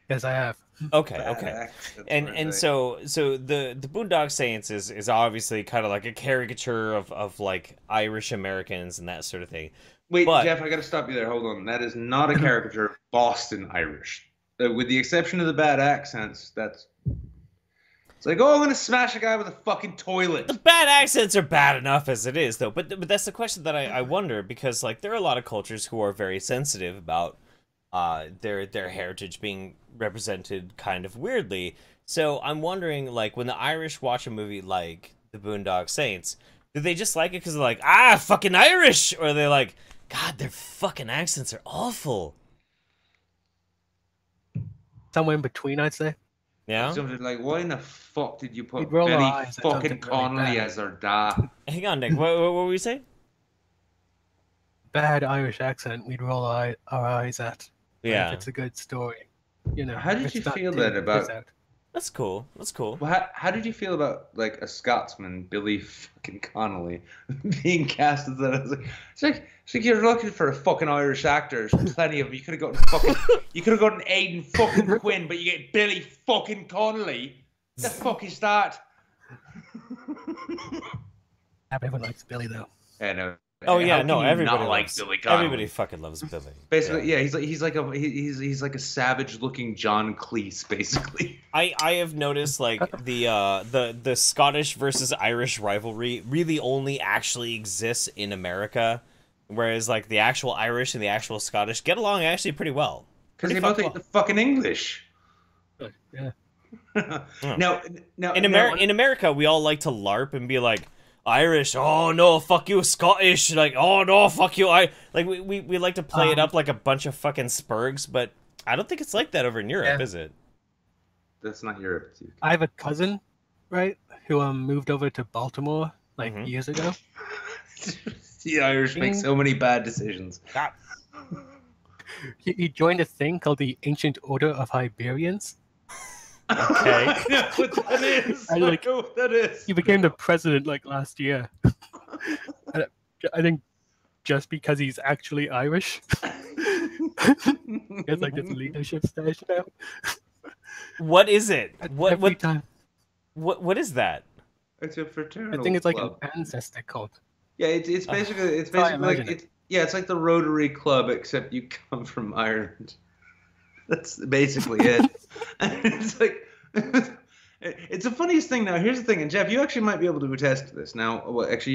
Yes, I have. Okay. And so the Boondock Saints is obviously kind of like a caricature of like Irish Americans and that sort of thing. Wait, But- Jeff, I got to stop you there. Hold on. That is not a caricature of Boston Irish. With the exception of the bad accents, it's like, oh, I'm going to smash a guy with a fucking toilet. The bad accents are bad enough as it is, though. But that's the question that I wonder, because like there are a lot of cultures who are very sensitive about their heritage being represented kind of weirdly. So I'm wondering, like, when the Irish watch a movie like The Boondock Saints, do they just like it because they're like, fucking Irish? Or are they like, God, their fucking accents are awful? Somewhere in between, I'd say. Yeah? Something like, why in the fuck did you put We'd roll our Billy eyes at something fucking really Connolly bad. as our dad? Hang on, Nick. What were you saying? Bad Irish accent, we'd roll our eyes at. But Yeah. if it's a good story, you know. How did if you it's not feel too that about- piss out. That's cool. That's cool. Well, how did you feel about like a Scotsman, Billy fucking Connolly, being cast as that? It's like you're looking for a fucking Irish actor. There's plenty of them. You could have gotten Aidan fucking Quinn, but you get Billy fucking Connolly. The fuck is that? Everyone likes Billy though. Yeah, no. Oh yeah, How no, can you everybody not like loves Billy Connolly. Everybody fucking loves Billy. Basically, yeah, he's like a savage-looking John Cleese, basically. I have noticed like the Scottish versus Irish rivalry really only actually exists in America, whereas like the actual Irish and the actual Scottish get along actually pretty well. Because they both hate the fucking English. Yeah. No, In America, we all like to LARP and be like, Irish, oh no, fuck you, Scottish, like, oh no, fuck you, we like to play it up like a bunch of fucking spurgs, but I don't think it's like that over in Europe, is it? That's not Europe. It's UK. I have a cousin, right, who moved over to Baltimore like years ago. The Irish make so many bad decisions. He joined a thing called the Ancient Order of Iberians. Okay. I know what that is. I know what that is. He became the president like last year. And I think just because he's actually Irish. He has like this leadership station now. What is it? Every time. What is that? It's a fraternal I think it's like club. an ancestor cult. Yeah, it's basically it's like the Rotary Club, except you come from Ireland. That's basically it. It's like it's the funniest thing. Now, here's the thing, and Jeff, you actually might be able to attest to this. Now, well, actually,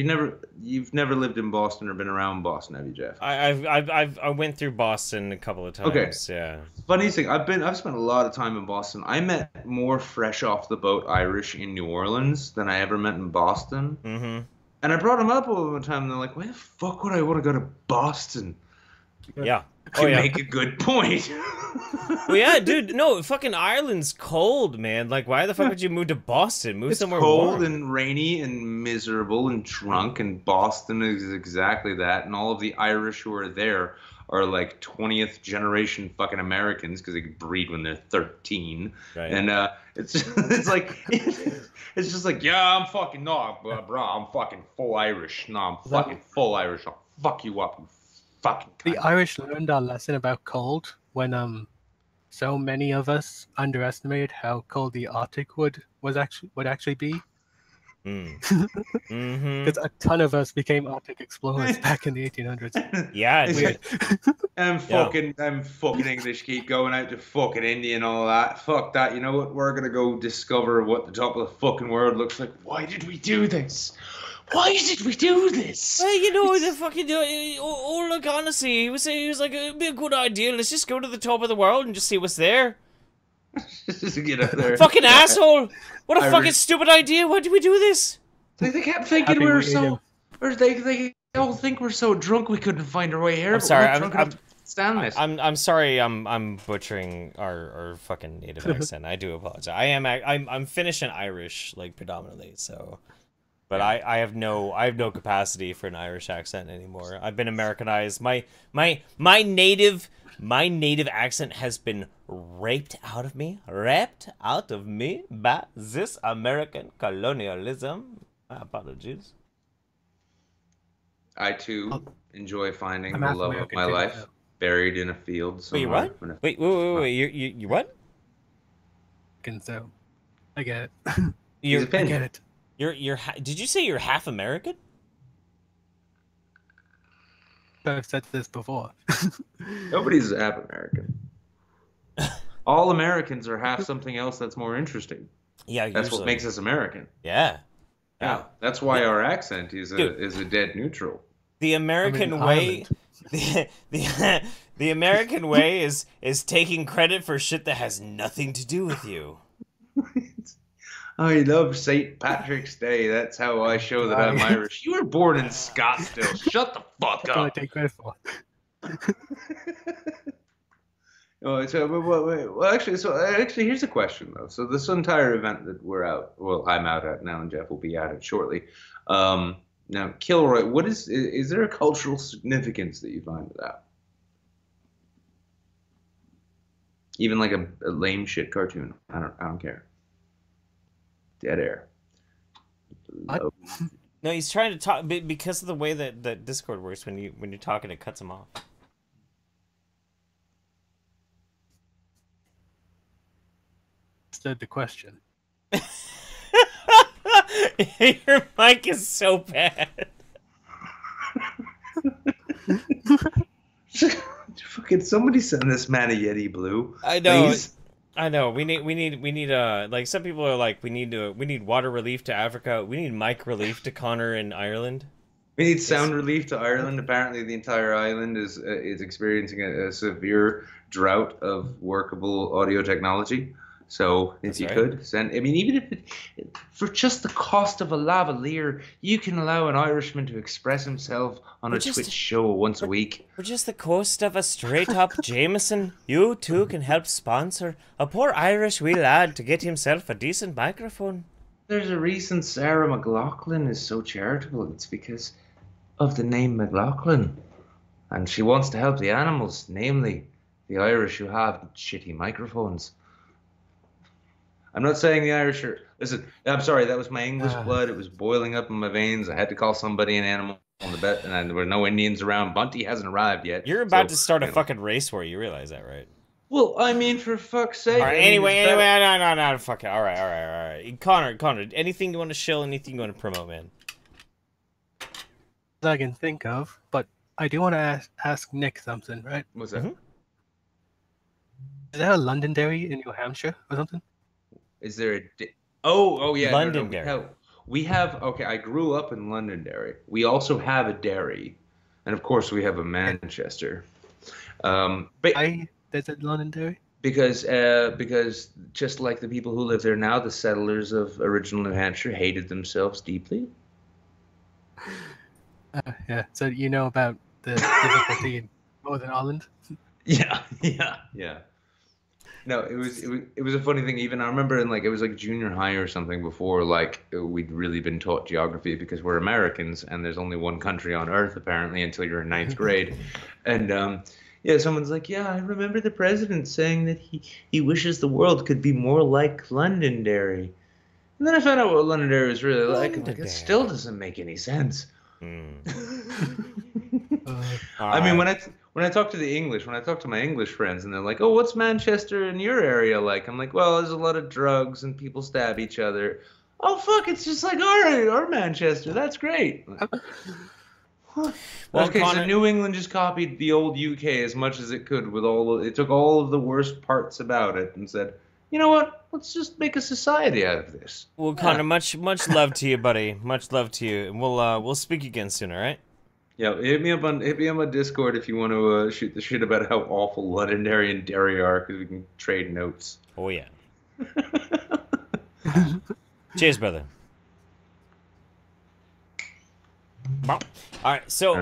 you've never lived in Boston or been around Boston, have you, Jeff? I went through Boston a couple of times. Okay. Yeah. Funniest thing, I've spent a lot of time in Boston. I met more fresh off the boat Irish in New Orleans than I ever met in Boston. Mm-hmm. And I brought them up all the time, and they're like, "Why the fuck would I want to go to Boston?" Yeah. You make a good point. Well, yeah, dude. No, fucking Ireland's cold, man. Like, why the fuck would you move to Boston? Move somewhere cold warm. and rainy and miserable and drunk, and Boston is exactly that. And all of the Irish who are there are like 20th generation fucking Americans because they breed when they're 13. Right. And it's just like, yeah, I'm fucking bro, I'm fucking full Irish. No, I'm fucking full Irish. I'll fuck you up, you fucking cunt. The Irish learned our lesson about cold when so many of us underestimated how cold the Arctic would actually be. Mm-hmm. Because a ton of us became Arctic explorers back in the 1800s. Yeah, dude. I'm fucking English, keep going out to fucking India and all that. Fuck that. You know what? We're gonna go discover what the top of the fucking world looks like. Why did we do this? Why did we do this? Well, you know, the fucking look, honestly, he was like, it'd be a good idea. Let's just go to the top of the world and just see what's there. Just get up there. Fucking asshole! What a Irish. Fucking stupid idea! Why did we do this? They kept thinking we were so, or they all think we're so drunk we couldn't find our way here. I'm sorry, Stand this. I'm sorry. I'm butchering our fucking native accent. I do apologize. I'm Finnish and Irish, like, predominantly. So, but I have no capacity for an Irish accent anymore. I've been Americanized. My native accent has been ripped out of me by this American colonialism. My apologies. I too enjoy finding I'm the half love of American my too, life so. buried in a field Wait, you somewhere. what? Wait, you what? And so, I get it. He's a I pin. get it. Did you say you're half American? I've said this before. Nobody's half American. All Americans are half something else that's more interesting. Yeah, That's usually. what makes us American. Yeah. Yeah, that's why our accent is a dead neutral. The American I'm in way, The American way is taking credit for shit that has nothing to do with you. I love St. Patrick's Day. That's how I show that I'm Irish. You were born in Scottsdale. Shut the fuck That's what I up. take credit for. Oh, so, well, actually, here's a question though. So this entire event that we're out, well, I'm out at now, and Jeff will be at it shortly. Now, Kilroy, what is there a cultural significance that you find with that? Even like a lame shit cartoon. I don't care. Dead air. No, he's trying to talk because of the way that Discord works. When you're talking, it cuts him off. Understood the question. Your mic is so bad. Fucking somebody send this man a Yeti Blue. I know. Please. I know. We need like some people are like we need water relief to Africa. We need mic relief to Connor in Ireland. We need sound relief to Ireland. Apparently, the entire island is experiencing a severe drought of workable audio technology. So if you could send, I mean, even if for just the cost of a lavalier, you can allow an Irishman to express himself on a Twitch show once a week. For just the cost of a straight-up Jameson, you too can help sponsor a poor Irish wee lad to get himself a decent microphone. There's a reason Sarah McLachlan is so charitable. It's because of the name McLachlan. And she wants to help the animals, namely the Irish who have shitty microphones. I'm not saying the Irish are... Listen, I'm sorry, that was my English blood. It was boiling up in my veins. I had to call somebody an animal on the bet, and there were no Indians around. Bunty hasn't arrived yet. You're about to start a fucking race war. You realize that, right? Well, I mean, for fuck's sake. All right, anyway, no, fuck it. All right. Connor, anything you want to shill, anything you want to promote, man? That I can think of, but I do want to ask Nick something, right? What's that? Is there a Londonderry in New Hampshire or something? Is there a... Oh, yeah. Londonderry. No, we have... Okay, I grew up in Londonderry. We also have a dairy. And, of course, we have a Manchester. But Why there's a Londonderry? Because just like the people who live there now, the settlers of original New Hampshire hated themselves deeply. Yeah, so you know about the difficulty in Northern Ireland? Yeah. No, it was a funny thing. Even I remember in it was like junior high or something before we'd really been taught geography because we're Americans and there's only one country on Earth apparently until you're in ninth grade, and someone's like, yeah, I remember the president saying that he wishes the world could be more like Londonderry, and then I found out what Londonderry was really like. I'm like, it still doesn't make any sense. I mean, when I talk to my English friends, and they're like, "Oh, what's Manchester in your area like?" I'm like, "Well, there's a lot of drugs and people stab each other." Oh, fuck! It's just like our Manchester. That's great. Well, okay, Connor, so New England just copied the old UK as much as it could it took all of the worst parts about it and said, you know what? Let's just make a society out of this. Well, Connor, much love to you, buddy. Much love to you, and we'll speak again soon. All right? Yeah, hit me up on Discord if you want to shoot the shit about how awful Londonderry and Derry are, because we can trade notes. Oh yeah. Cheers, brother. All right, so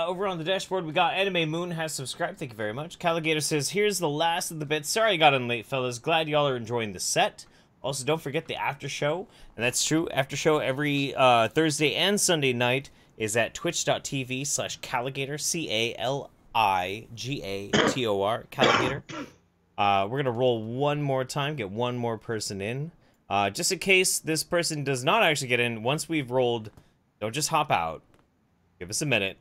over on the dashboard, we got Anime Moon has subscribed. Thank you very much. Caligator says, here's the last of the bits. Sorry I got in late, fellas. Glad y'all are enjoying the set. Also, don't forget the after show. And that's true. After show every Thursday and Sunday night is at twitch.tv/Caligator, Caligator, Caligator. We're going to roll one more time, get one more person in. Just in case this person does not actually get in, once we've rolled, don't just hop out. Give us a minute.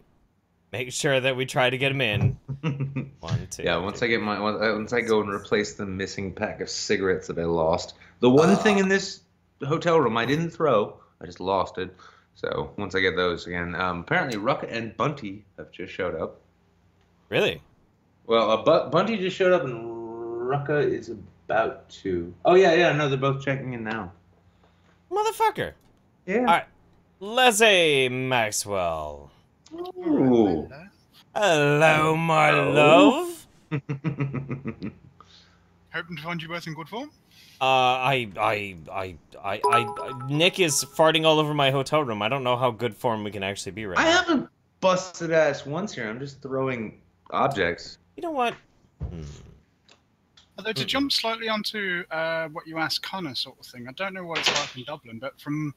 Make sure that we try to get him in. 1, 2. Yeah, once I go and replace the missing pack of cigarettes that I lost. The one thing in this hotel room I didn't throw, I just lost it. So once I get those again, apparently Rucka and Bunty have just showed up. Really? Well, Bunty just showed up and Rucka is about to. Oh yeah, no, they're both checking in now. Motherfucker. Yeah. All right. Lese Maxwell. Ooh. Hello, my love. Hoping to find you both in good form. Nick is farting all over my hotel room. I don't know how good form we can actually be right I now. haven't busted ass once here. I'm just throwing objects. You know what? Although to jump slightly onto what you asked Connor sort of thing, I don't know what it's like in Dublin, but from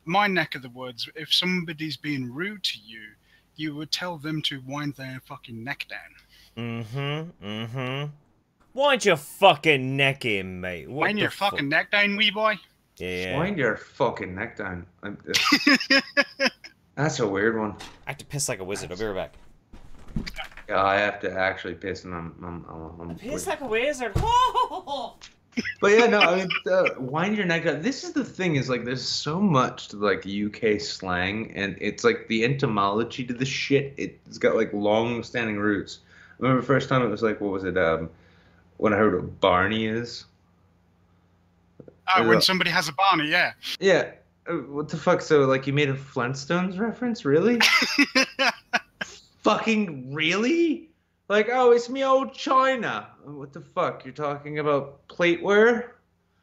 my neck of the woods, if somebody's being rude to you, you would tell them to wind their fucking neck down. Wind your fucking neck in, mate. What Wind the your fucking neck down, wee boy. Yeah. Wind your fucking neck down. That's a weird one. I have to piss like a wizard. I'll be right back. Yeah, I have to actually piss, and I'm Piss like a wizard. But yeah, no, I mean, wind your neck down. This is the thing, is like there's so much to like UK slang, and it's like the etymology to the shit. It's got like long-standing roots. I remember the first time it was like, what was it? When I heard what Barney is. Oh, when somebody has a Barney, yeah. Yeah. What the fuck? So like you made a Flintstones reference, really? Fucking really? Like, oh, it's me old China. What the fuck? You're talking about plateware?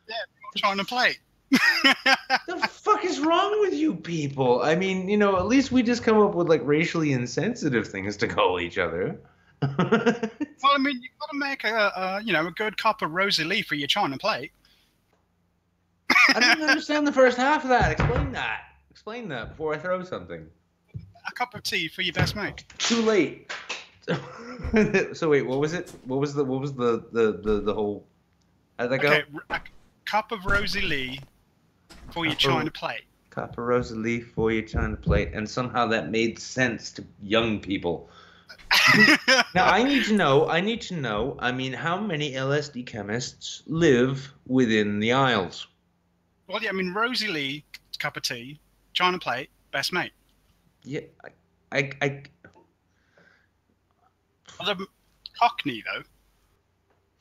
Yeah, China plate. The fuck is wrong with you people? I mean, you know, at least we just come up with like racially insensitive things to call each other. Well, I mean, you've got to make a good cup of Rosie Lee for your China plate. I didn't understand the first half of that. Explain that. Explain that before I throw something. A cup of tea for your best mate. Too late. So wait, what was it? What was the whole? How'd that go? Okay, a cup of Rosie Lee for your China plate. Cup of Rosie Lee for your China plate, and somehow that made sense to young people. Now I need to know. I mean, how many LSD chemists live within the Isles? Well, yeah, I mean, Rosie Lee, cup of tea, China plate, best mate. Yeah, Well, the Cockney, though.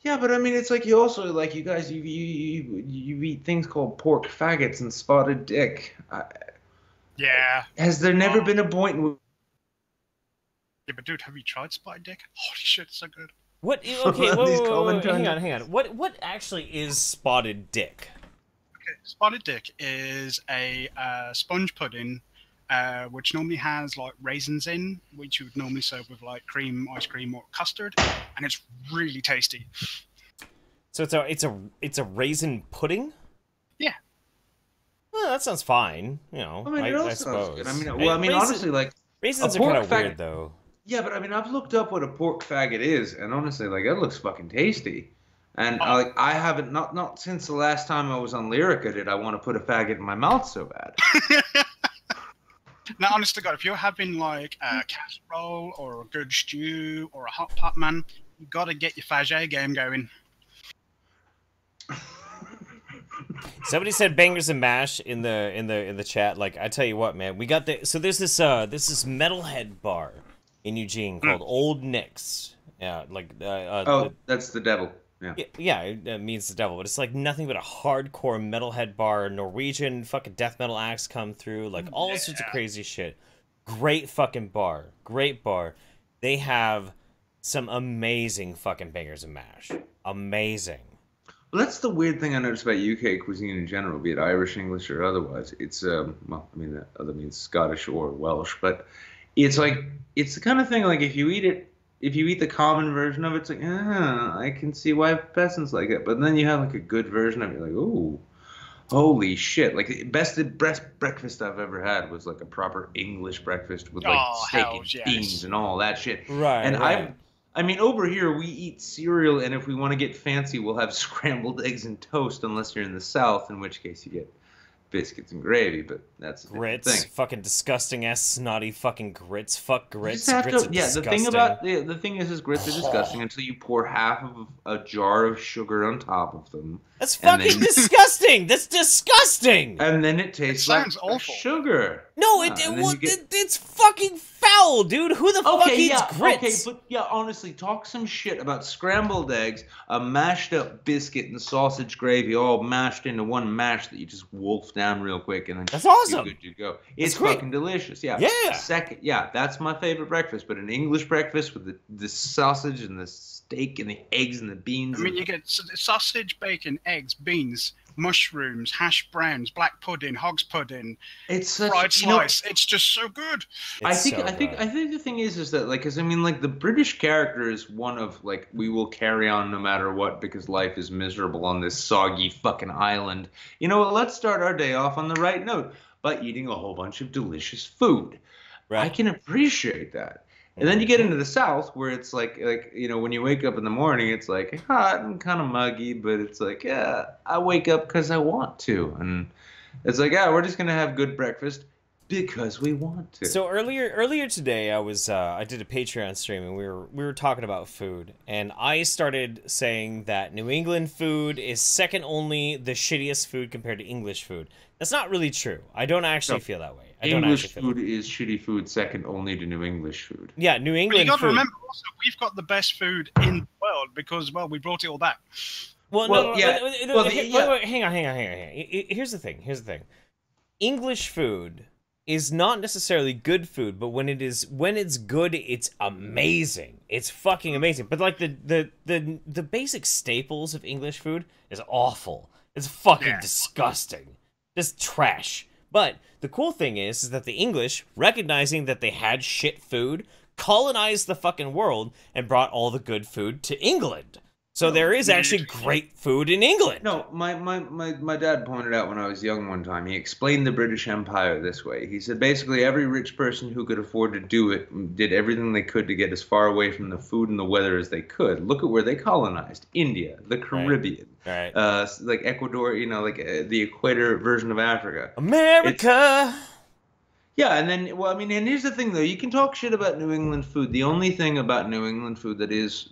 Yeah, but I mean, it's like you also like you guys you eat things called pork faggots and spotted dick. Yeah. Has there never been a point in Yeah, but dude, have you tried spotted dick? Holy shit, it's so good. What? Okay, whoa, hang on. What actually is spotted dick? Okay, spotted dick is a sponge pudding, which normally has like raisins in, which you would normally serve with like cream, ice cream, or custard, and it's really tasty. So it's a raisin pudding? Yeah. Well, that sounds fine. You know, I mean, it all I sounds suppose. good. I mean, well, I mean, honestly, like raisins a are kind pork of faggot- weird, though. Yeah, but I mean, I've looked up what a pork faggot is, and honestly, like, it looks fucking tasty. And like, I haven't not since the last time I was on Lyrica did I want to put a faggot in my mouth so bad. Now, honest to God, if you're having like a casserole or a good stew or a hot pot, man, you got to get your Faget game going. Somebody said bangers and mash in the chat. Like, I tell you what, man, we got the so there's this metalhead bar in Eugene called Old Nick's. Yeah, like That's the devil. Yeah, it means the devil, but it's like nothing but a hardcore metalhead bar. Norwegian fucking death metal acts come through, like all sorts of crazy shit. Great fucking bar, great bar. They have some amazing fucking bangers and mash. Amazing. Well, that's the weird thing I noticed about UK cuisine in general, be it Irish, English, or otherwise. It's well, I mean that other means Scottish or Welsh, but it's like it's the kind of thing like if you eat the common version of it, it's like, I can see why peasants like it. But then you have like a good version of it, like, ooh, holy shit! Like the best breakfast I've ever had was like a proper English breakfast with like steak and beans and all that shit. Right. And I mean, over here we eat cereal, and if we want to get fancy, we'll have scrambled eggs and toast. Unless you're in the South, in which case you get biscuits and gravy. But that's a different Grits, thing. fucking disgusting ass snotty fucking grits. Fuck grits. You just have Grits to, are yeah, disgusting. the thing is grits are disgusting until you pour half of a jar of sugar on top of them. That's fucking disgusting. That's disgusting. And then it tastes like sounds awful. sugar. No, Yeah, and then you get- it's fucking foul, dude. Who the fuck eats grits? Okay, but yeah, honestly, talk some shit about scrambled eggs, a mashed up biscuit, and sausage gravy all mashed into one mash that you just wolf down real quick, and then That's awesome. you're good to go. It's great. fucking delicious. Yeah. Yeah. That's my favorite breakfast. But an English breakfast with the sausage and the steak and the eggs and the beans. I mean, you get sausage, bacon, eggs, beans, mushrooms, hash browns, black pudding, hog's pudding, it's such, fried slice. It's just so good. I think the thing is that, like, 'cause I mean, like, the British character is one of, like, we will carry on no matter what because life is miserable on this soggy fucking island. You know what? Let's start our day off on the right note by eating a whole bunch of delicious food. Right. I can appreciate that. And then you get into the South where it's like you know, when you wake up in the morning, it's like hot and kind of muggy, but it's like, yeah, I wake up because I want to, and it's like, yeah, we're just gonna have good breakfast because we want to. So earlier today, I did a Patreon stream and we were talking about food, and I started saying that New England food is second only the shittiest food compared to English food. That's not really true. I don't actually feel that way. English food is shitty food second only to New English food. Yeah, New But England you got to food. remember also, we've got the best food in the world because, well, we brought it all back. Well, Well, no, yeah. no, Well, wait, yeah. wait, hang on. Here's the thing. English food is not necessarily good food, but when it's good, it's amazing. It's fucking amazing. But like the basic staples of English food is awful. It's fucking disgusting. Just trash. But the cool thing is that the English, recognizing that they had shit food, colonized the fucking world and brought all the good food to England. So there is actually great food in England. No, my dad pointed out when I was young one time, he explained the British Empire this way. He said basically every rich person who could afford to do it did everything they could to get as far away from the food and the weather as they could. Look at where they colonized. India, the Caribbean, Right. like Ecuador, you know, like the equator version of Africa. America! Yeah, and then, well, I mean, and here's the thing, though. You can talk shit about New England food. The only thing about New England food that is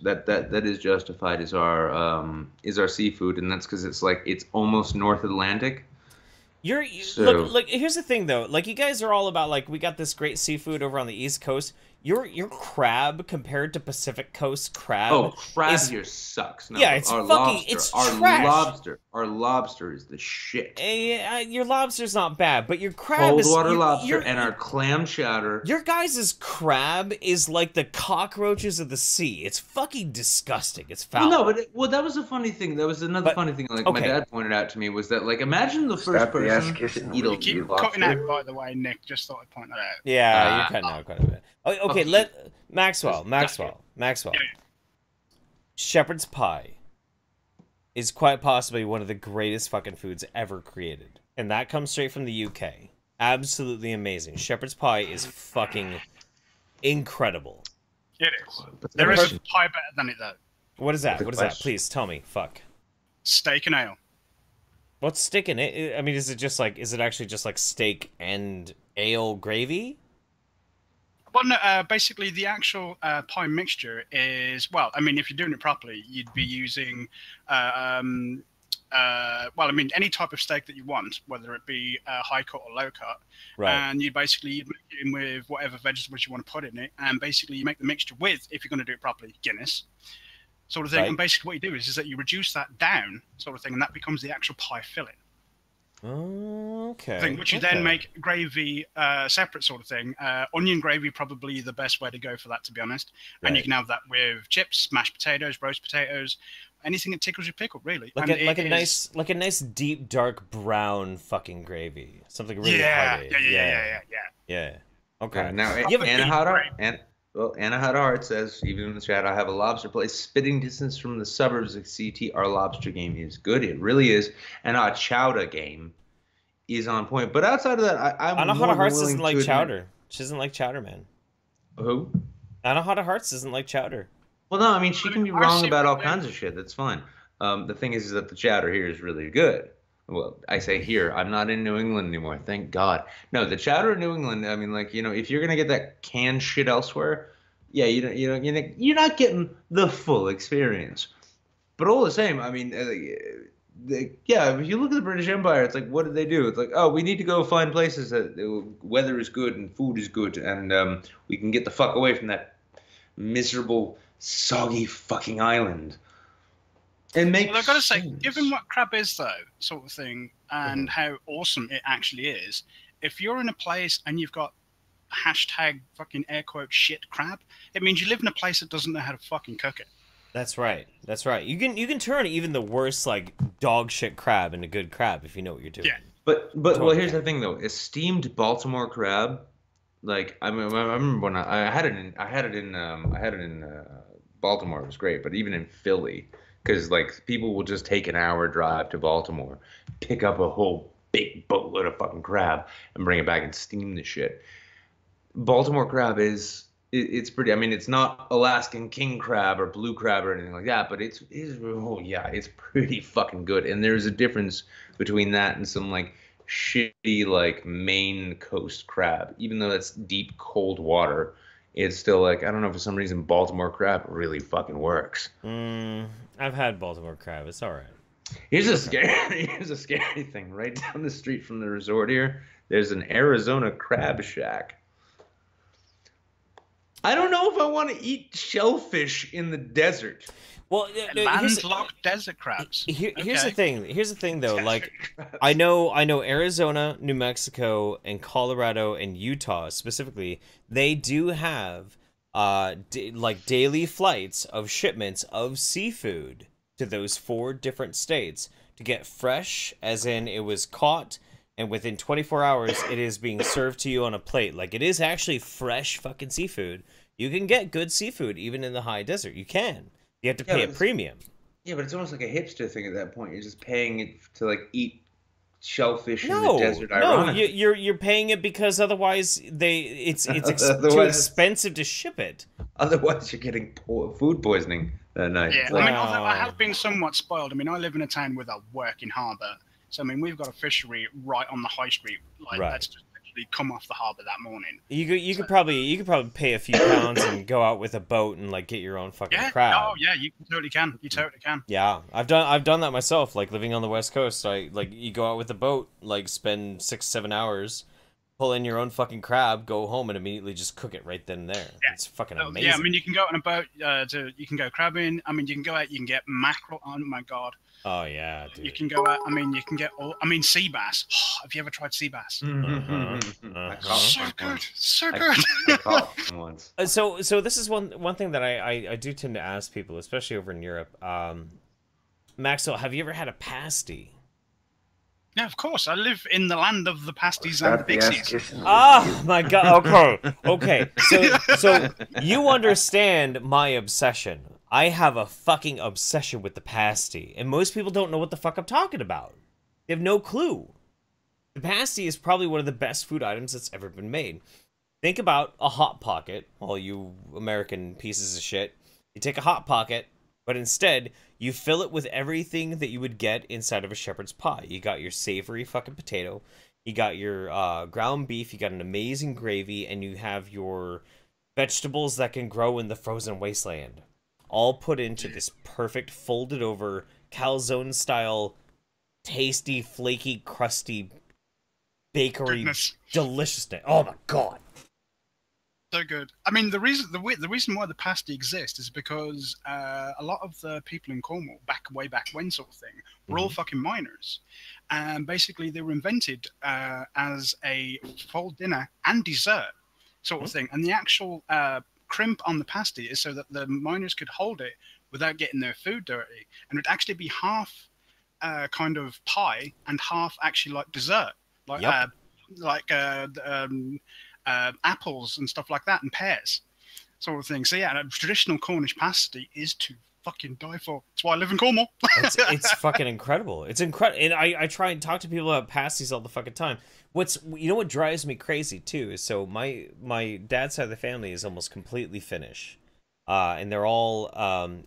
justified is our seafood, and that's because it's almost North Atlantic. Look, here's the thing though. Like, you guys are all about, like, we got this great seafood over on the East Coast. Your crab compared to Pacific Coast crab. Oh, crab here sucks. No, yeah, it's our fucking lobster, it's our trash. Our lobster is the shit. Your lobster's not bad, but your crab Cold is water lobster and our clam chowder. Your guys' crab is like the cockroaches of the sea. It's fucking disgusting. It's foul. Well, no, but that was a funny thing. That was another funny thing. Like my dad pointed out to me was that, like, imagine the first person to eat You keep a lobster. cutting out, by the way, Nick. Just thought I'd point that out. Yeah, you're cutting out quite a bit. Okay, Maxwell. Shepherd's pie is quite possibly one of the greatest fucking foods ever created. And that comes straight from the UK. Absolutely amazing. Shepherd's pie is fucking incredible. It is. There is a pie better than it, though. What is that? What is that? Please tell me. Fuck. Steak and ale. What's steak in it? I mean, is it actually just like steak and ale gravy? Well, no, basically the actual pie mixture is, well, I mean, if you're doing it properly, you'd be using, well, I mean, any type of steak that you want, whether it be high cut or low cut. Right. And you'd make it in with whatever vegetables you want to put in it. And basically you make the mixture with, if you're going to do it properly, Guinness sort of thing. Right. And basically what you do is that you reduce that down sort of thing, and that becomes the actual pie filling. Okay. Which you then make gravy separate sort of thing. Onion gravy probably the best way to go for that, to be honest. Right. And you can have that with chips, mashed potatoes, roast potatoes, anything that tickles your pickle, really. Like a nice deep dark brown fucking gravy, something really hearty. Yeah. Okay. Now Anna Hot Heart says, even in the chat, I have a lobster place spitting distance from the suburbs of CT. Our lobster game is good. It really is. And our chowder game is on point. But outside of that, I'm Anna Hot Hearts doesn't like chowder. She doesn't like chowder, man. Who? Anna Hot Hearts doesn't like chowder. Well, no, I mean, she can be wrong about all kinds of shit. That's fine. The thing is that the chowder here is really good. Well, I say here, I'm not in New England anymore, thank God. No, the chowder in New England, I mean, like, you know, if you're gonna get that canned shit elsewhere, yeah, you're not getting the full experience. But all the same, I mean, yeah, if you look at the British Empire, it's like, what did they do? It's like, oh, we need to go find places that weather is good and food is good, and we can get the fuck away from that miserable, soggy fucking island. And make. Well, I've got to say, given what crab is, though, sort of thing, and how awesome it actually is, if you're in a place and you've got hashtag fucking air quote shit crab, it means you live in a place that doesn't know how to fucking cook it. That's right. That's right. You can turn even the worst like dog shit crab into good crab if you know what you're doing. Yeah. But well, here's the thing though: steamed Baltimore crab. Like I remember when I had it in Baltimore. It was great, but even in Philly, because like people will just take an hour drive to Baltimore, pick up a whole big boatload of fucking crab, and bring it back and steam the shit. Baltimore crab it's pretty. I mean, it's not Alaskan king crab or blue crab or anything like that, but it's pretty fucking good. And there's a difference between that and some like shitty like Maine coast crab. Even though that's deep cold water, it's still like I don't know, for some reason Baltimore crab really fucking works. I've had Baltimore crab. It's all right. Here's a scary thing. Right down the street from the resort here, there's an Arizona crab shack. I don't know if I want to eat shellfish in the desert. Well, landlocked desert crabs. Here's the thing. Here's the thing, though. Like, I know Arizona, New Mexico, and Colorado and Utah specifically. They do have like daily flights of shipments of seafood to those 4 different states to get fresh, as in it was caught. And within 24 hours, it is being served to you on a plate. Like, it is actually fresh fucking seafood. You can get good seafood even in the high desert. You can. You have to pay a premium. Yeah, but it's almost like a hipster thing at that point. You're just paying it to, like, eat shellfish in the desert. No, you're paying it because otherwise it's too expensive to ship it. Otherwise, you're getting food poisoning that night. Yeah, I mean, although I have been somewhat spoiled. I mean, I live in a town with a working harbour. So, I mean, we've got a fishery right on the high street. Like, that's just literally come off the harbour that morning. You could probably pay a few pounds and go out with a boat and, like, get your own fucking crab. Oh, yeah, you totally can. You totally can. Yeah, I've done that myself, like, living on the West Coast. You go out with a boat, like, spend 6-7 hours, pull in your own fucking crab, go home, and immediately just cook it right then and there. Yeah. It's fucking amazing. Yeah, I mean, you can go on a boat, you can go crabbing. I mean, you can go out, you can get mackerel. Oh, my God. Oh yeah, dude. You can go out. I mean, you can get sea bass. Have you ever tried sea bass? So good, so good. So this is one thing that I do tend to ask people, especially over in Europe. Maxwell, have you ever had a pasty? Yeah, of course. I live in the land of the pasties and the pixies. Oh my God. Okay. So you understand my obsession. I have a fucking obsession with the pasty, and most people don't know what the fuck I'm talking about. They have no clue. The pasty is probably one of the best food items that's ever been made. Think about a Hot Pocket, all you American pieces of shit. You take a Hot Pocket, but instead, you fill it with everything that you would get inside of a shepherd's pie. You got your savory fucking potato, you got your ground beef, you got an amazing gravy, and you have your vegetables that can grow in the frozen wasteland. All put into this perfect folded over calzone style, tasty, flaky, crusty, bakery deliciousness. Oh my God. So good. I mean, the reason why the pasty exists is because a lot of the people in Cornwall, way back when sort of thing, were all fucking miners. And basically they were invented as a full dinner and dessert sort of thing. And the actual crimp on the pasty is so that the miners could hold it without getting their food dirty, and it would actually be half kind of pie and half actually like dessert, like apples and stuff like that, and pears sort of thing. So yeah, a traditional Cornish pasty is to fucking die for. That's why I live in Cornwall. It's fucking incredible. It's incredible, and I try and talk to people about pasties all the fucking time. What drives me crazy too is, so my dad's side of the family is almost completely Finnish, and they're all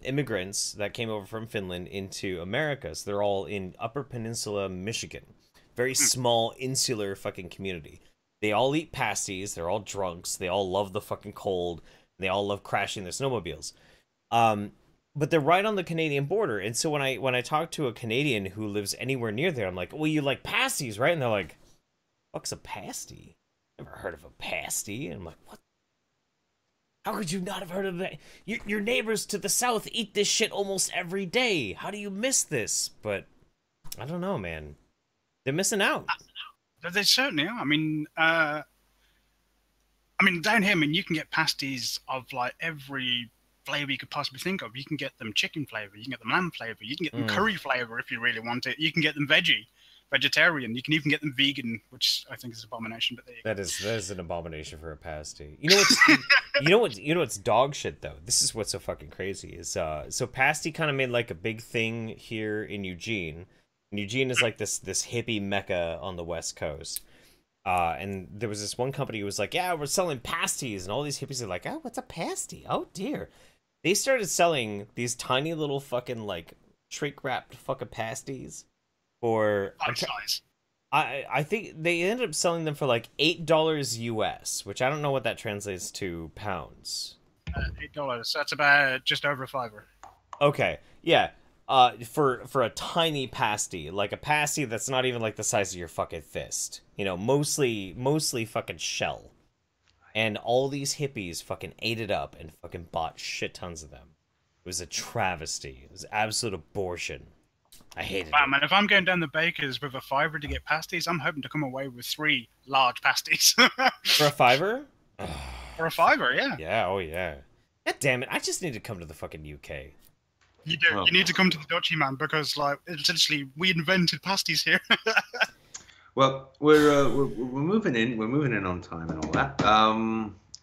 immigrants that came over from Finland into America. So they're all in Upper Peninsula, Michigan, very small insular fucking community. They all eat pasties. They're all drunks. They all love the fucking cold. They all love crashing their snowmobiles. but they're right on the Canadian border. And so when I talk to a Canadian who lives anywhere near there, I'm like, well, you like pasties, right? And they're like, fuck's a pasty? Never heard of a pasty. And I'm like, what? How could you not have heard of that? Your neighbors to the south eat this shit almost every day. How do you miss this? But I don't know, man. They're missing out. They certainly are. I mean, down here, you can get pasties of like every flavor you could possibly think of. You can get them chicken flavor, you can get them lamb flavor, you can get them curry flavor if you really want it. You can get them vegetarian. You can even get them vegan, which I think is an abomination. But there you go. That is an abomination for a pasty. You know what's dog shit though. This is what's so fucking crazy is so pasty kind of made like a big thing here in Eugene. And Eugene is like this hippie mecca on the West Coast. And there was this one company who was like, yeah, we're selling pasties, and all these hippies are like, oh, what's a pasty? Oh dear. They started selling these tiny little fucking like shrink wrapped fucking pasties for size. I think they ended up selling them for like $8 US, which I don't know what that translates to pounds. $8. That's about just over a $5. Okay, yeah. For a tiny pasty, like a pasty that's not even like the size of your fucking fist. You know, mostly fucking shell. And all these hippies fucking ate it up and fucking bought shit tons of them. It was a travesty. It was absolute abortion. I hated it. Man, if I'm going down the baker's with a $5 to get pasties, I'm hoping to come away with 3 large pasties. For a $5? For a $5, yeah. Yeah, oh yeah. God damn it, I just need to come to the fucking UK. You do. You need to come to the Dutchy, man, because like essentially we invented pasties here. Well, we're moving in. We're moving in on time and all that.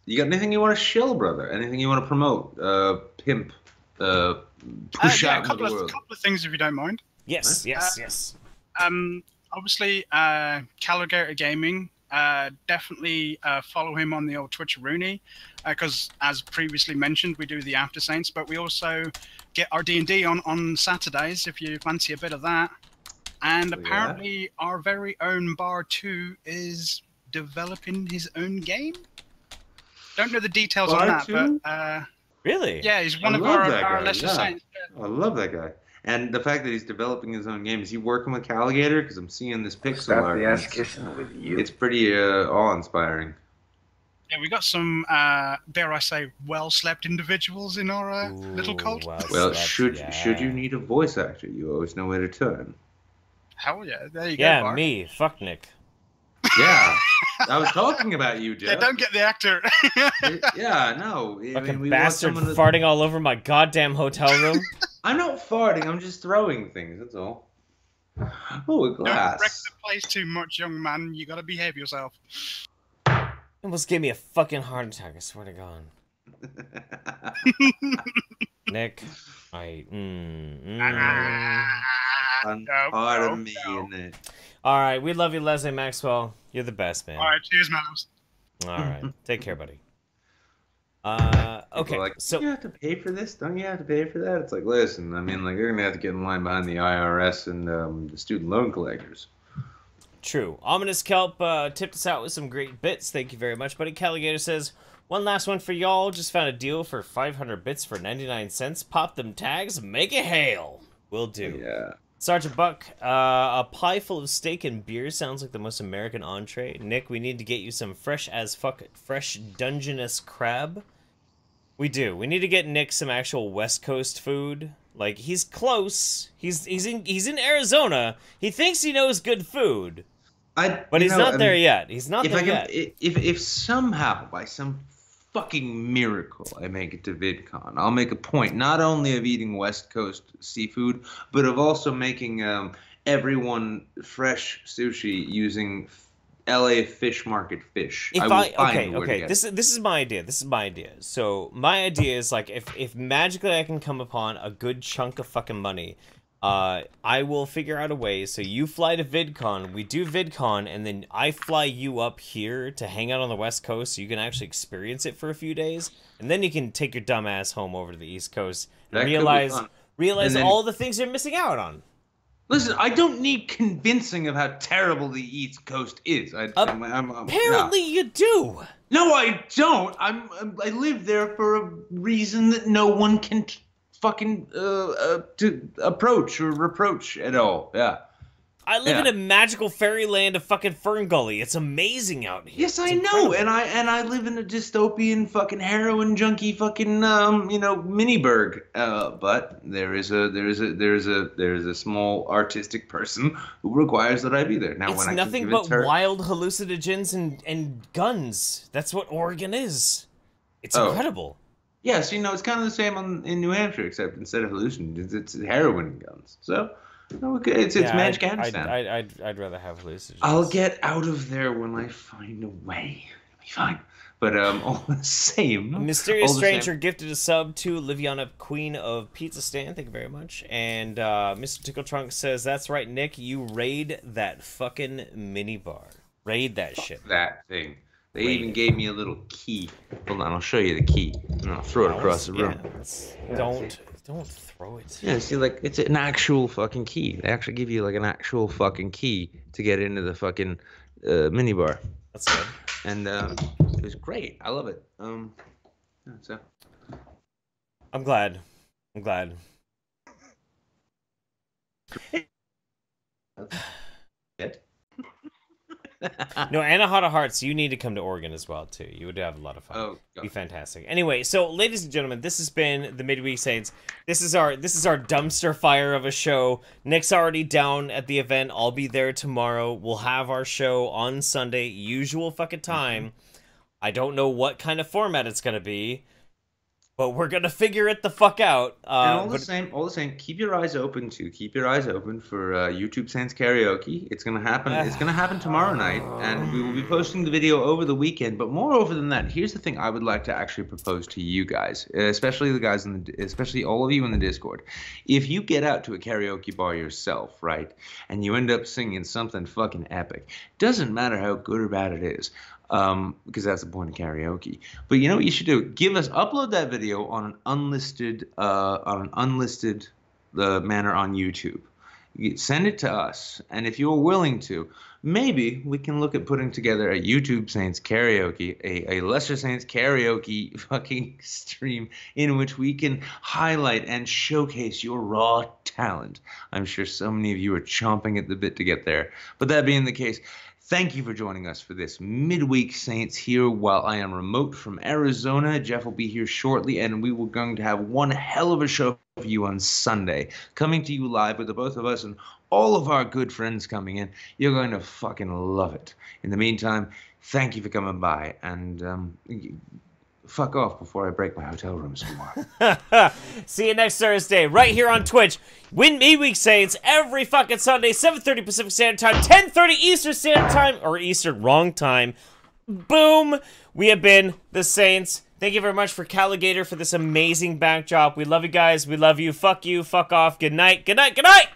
You got anything you want to shill, brother? Anything you want to promote? Pimp? Push out a couple into the world? couple of things, if you don't mind. Yes, yes. Obviously, Caligator Gaming. Definitely follow him on the old Twitch Rooney, because as previously mentioned, we do the After Saints, but we also get our D&D on Saturdays if you fancy a bit of that. And apparently, our very own Bar 2 is developing his own game. Don't know the details on that, but really, yeah, he's one of our Lesser Saints. I love that guy. And the fact that he's developing his own game, is he working with Caligator? Because I'm seeing this pixel art. the ass kissing with you. It's pretty awe-inspiring. Yeah, we got some, dare I say, well-slept individuals in our little cult. Well, should you need a voice actor, you always know where to turn. Hell yeah, there you go. Yeah, Bart. me. Fuck Nick. Yeah, I was talking about you, Jeff. Yeah, don't get the actor. Yeah, no. Fucking bastard farting all over my goddamn hotel room. I'm not farting, I'm just throwing things, that's all. Oh, a glass. Don't wreck the place too much, young man. You gotta behave yourself. Almost gave me a fucking heart attack, I swear to God. Nick, Pardon me, Nick. Alright, we love you, Lese Maxwell. You're the best, man. Alright, cheers, man. Alright, take care, buddy. Okay, Like, so you have to pay for this? Don't you have to pay for that? It's like, listen, I mean, like, you're gonna have to get in line behind the IRS and the student loan collectors. true. Ominous Kelp tipped us out with some great bits. Thank you very much, buddy. Caligator says, one last one for y'all. Just found a deal for 500 bits for 99 cents. Pop them tags, make it hail. Will do. Yeah. Sergeant Buck, a pie full of steak and beer sounds like the most American entree. Nick, we need to get you some fresh Dungeness crab. We do. We need to get Nick some actual West Coast food. Like, he's close. He's in Arizona. He thinks he knows good food. But he's not there yet. He's not there yet. If somehow, by some fucking miracle, I make it to VidCon, I'll make a point not only of eating West Coast seafood, but of also making everyone fresh sushi using LA Fish Market fish. Okay. This is my idea. So my idea is, like, if magically I can come upon a good chunk of fucking money, I will figure out a way. So you fly to VidCon, we do VidCon, and then I fly you up here to hang out on the West Coast so you can actually experience it for a few days, and then you can take your dumb ass home over to the East Coast and realize all the things you're missing out on. Listen, I don't need convincing of how terrible the East Coast is. Apparently you do. No, I don't. I live there for a reason that no one can fucking to approach or reproach at all. Yeah. I live in a magical fairyland of fucking Fern Gully. It's amazing out here. Yes, I know, and I live in a dystopian fucking heroin junkie fucking miniburg. But there is a small artistic person who requires that I be there. Now, It's when nothing but wild hallucinogens and guns. That's what Oregon is. It's incredible. Yeah, so it's kind of the same in New Hampshire, except instead of hallucinogens, it's heroin and guns. So. Okay, it's Magic Afghanistan. I'd rather have hallucinogens. I'll get out of there when I find a way. It'll be fine. But all the same. Mysterious Stranger gifted a sub to Liviana, Queen of Pizza Stand. Thank you very much. And Mr. Tickle Trunk says, "That's right, Nick. You raid that fucking minibar. Raid that shit. That thing. They even gave me a little key. Hold on, I'll show you the key. And I'll throw it across the room. Don't throw it. Yeah, see, like, it's an actual fucking key. They actually give you, like, an actual fucking key to get into the fucking minibar. That's good. And it was great. I love it. So. I'm glad. Good. No, Anna Hot of Hearts, you need to come to Oregon as well, too. You would have a lot of fun. Oh, God. Be fantastic. Anyway, so, ladies and gentlemen, this has been the Midweek Saints. This is our dumpster fire of a show. Nick's already down at the event. I'll be there tomorrow. We'll have our show on Sunday, usual fucking time. I don't know what kind of format it's going to be, but we're going to figure it the fuck out. And all the same, keep your eyes open for YouTube Sans Karaoke. It's gonna happen. It's gonna happen tomorrow night, and we will be posting the video over the weekend. But moreover than that, here's the thing: I would like to actually propose to you guys, especially the guys especially all of you in the Discord. If you get out to a karaoke bar yourself, right, and you end up singing something fucking epic, doesn't matter how good or bad it is. Because that's the point of karaoke. But you know what you should do? Upload that video on an unlisted manner on YouTube. Send it to us, and if you're willing to, maybe we can look at putting together a YouTube Saints karaoke, a Lesser Saints karaoke fucking stream in which we can highlight and showcase your raw talent. I'm sure so many of you are chomping at the bit to get there. But that being the case, thank you for joining us for this Midweek Saints here while I am remote from Arizona. Jeff will be here shortly, and we were going to have one hell of a show for you on Sunday, coming to you live with the both of us and all of our good friends coming in. You're going to fucking love it. In the meantime, thank you for coming by, and fuck off before I break my hotel room some more. See you next Thursday, right here on Twitch. Win Midweek Saints every fucking Sunday, 7:30 Pacific Standard Time, 10:30 Eastern Standard Time, or Eastern wrong time. Boom! We have been the Saints. Thank you very much for Caligator for this amazing backdrop. We love you guys. We love you. Fuck you. Fuck off. Good night. Good night. Good night!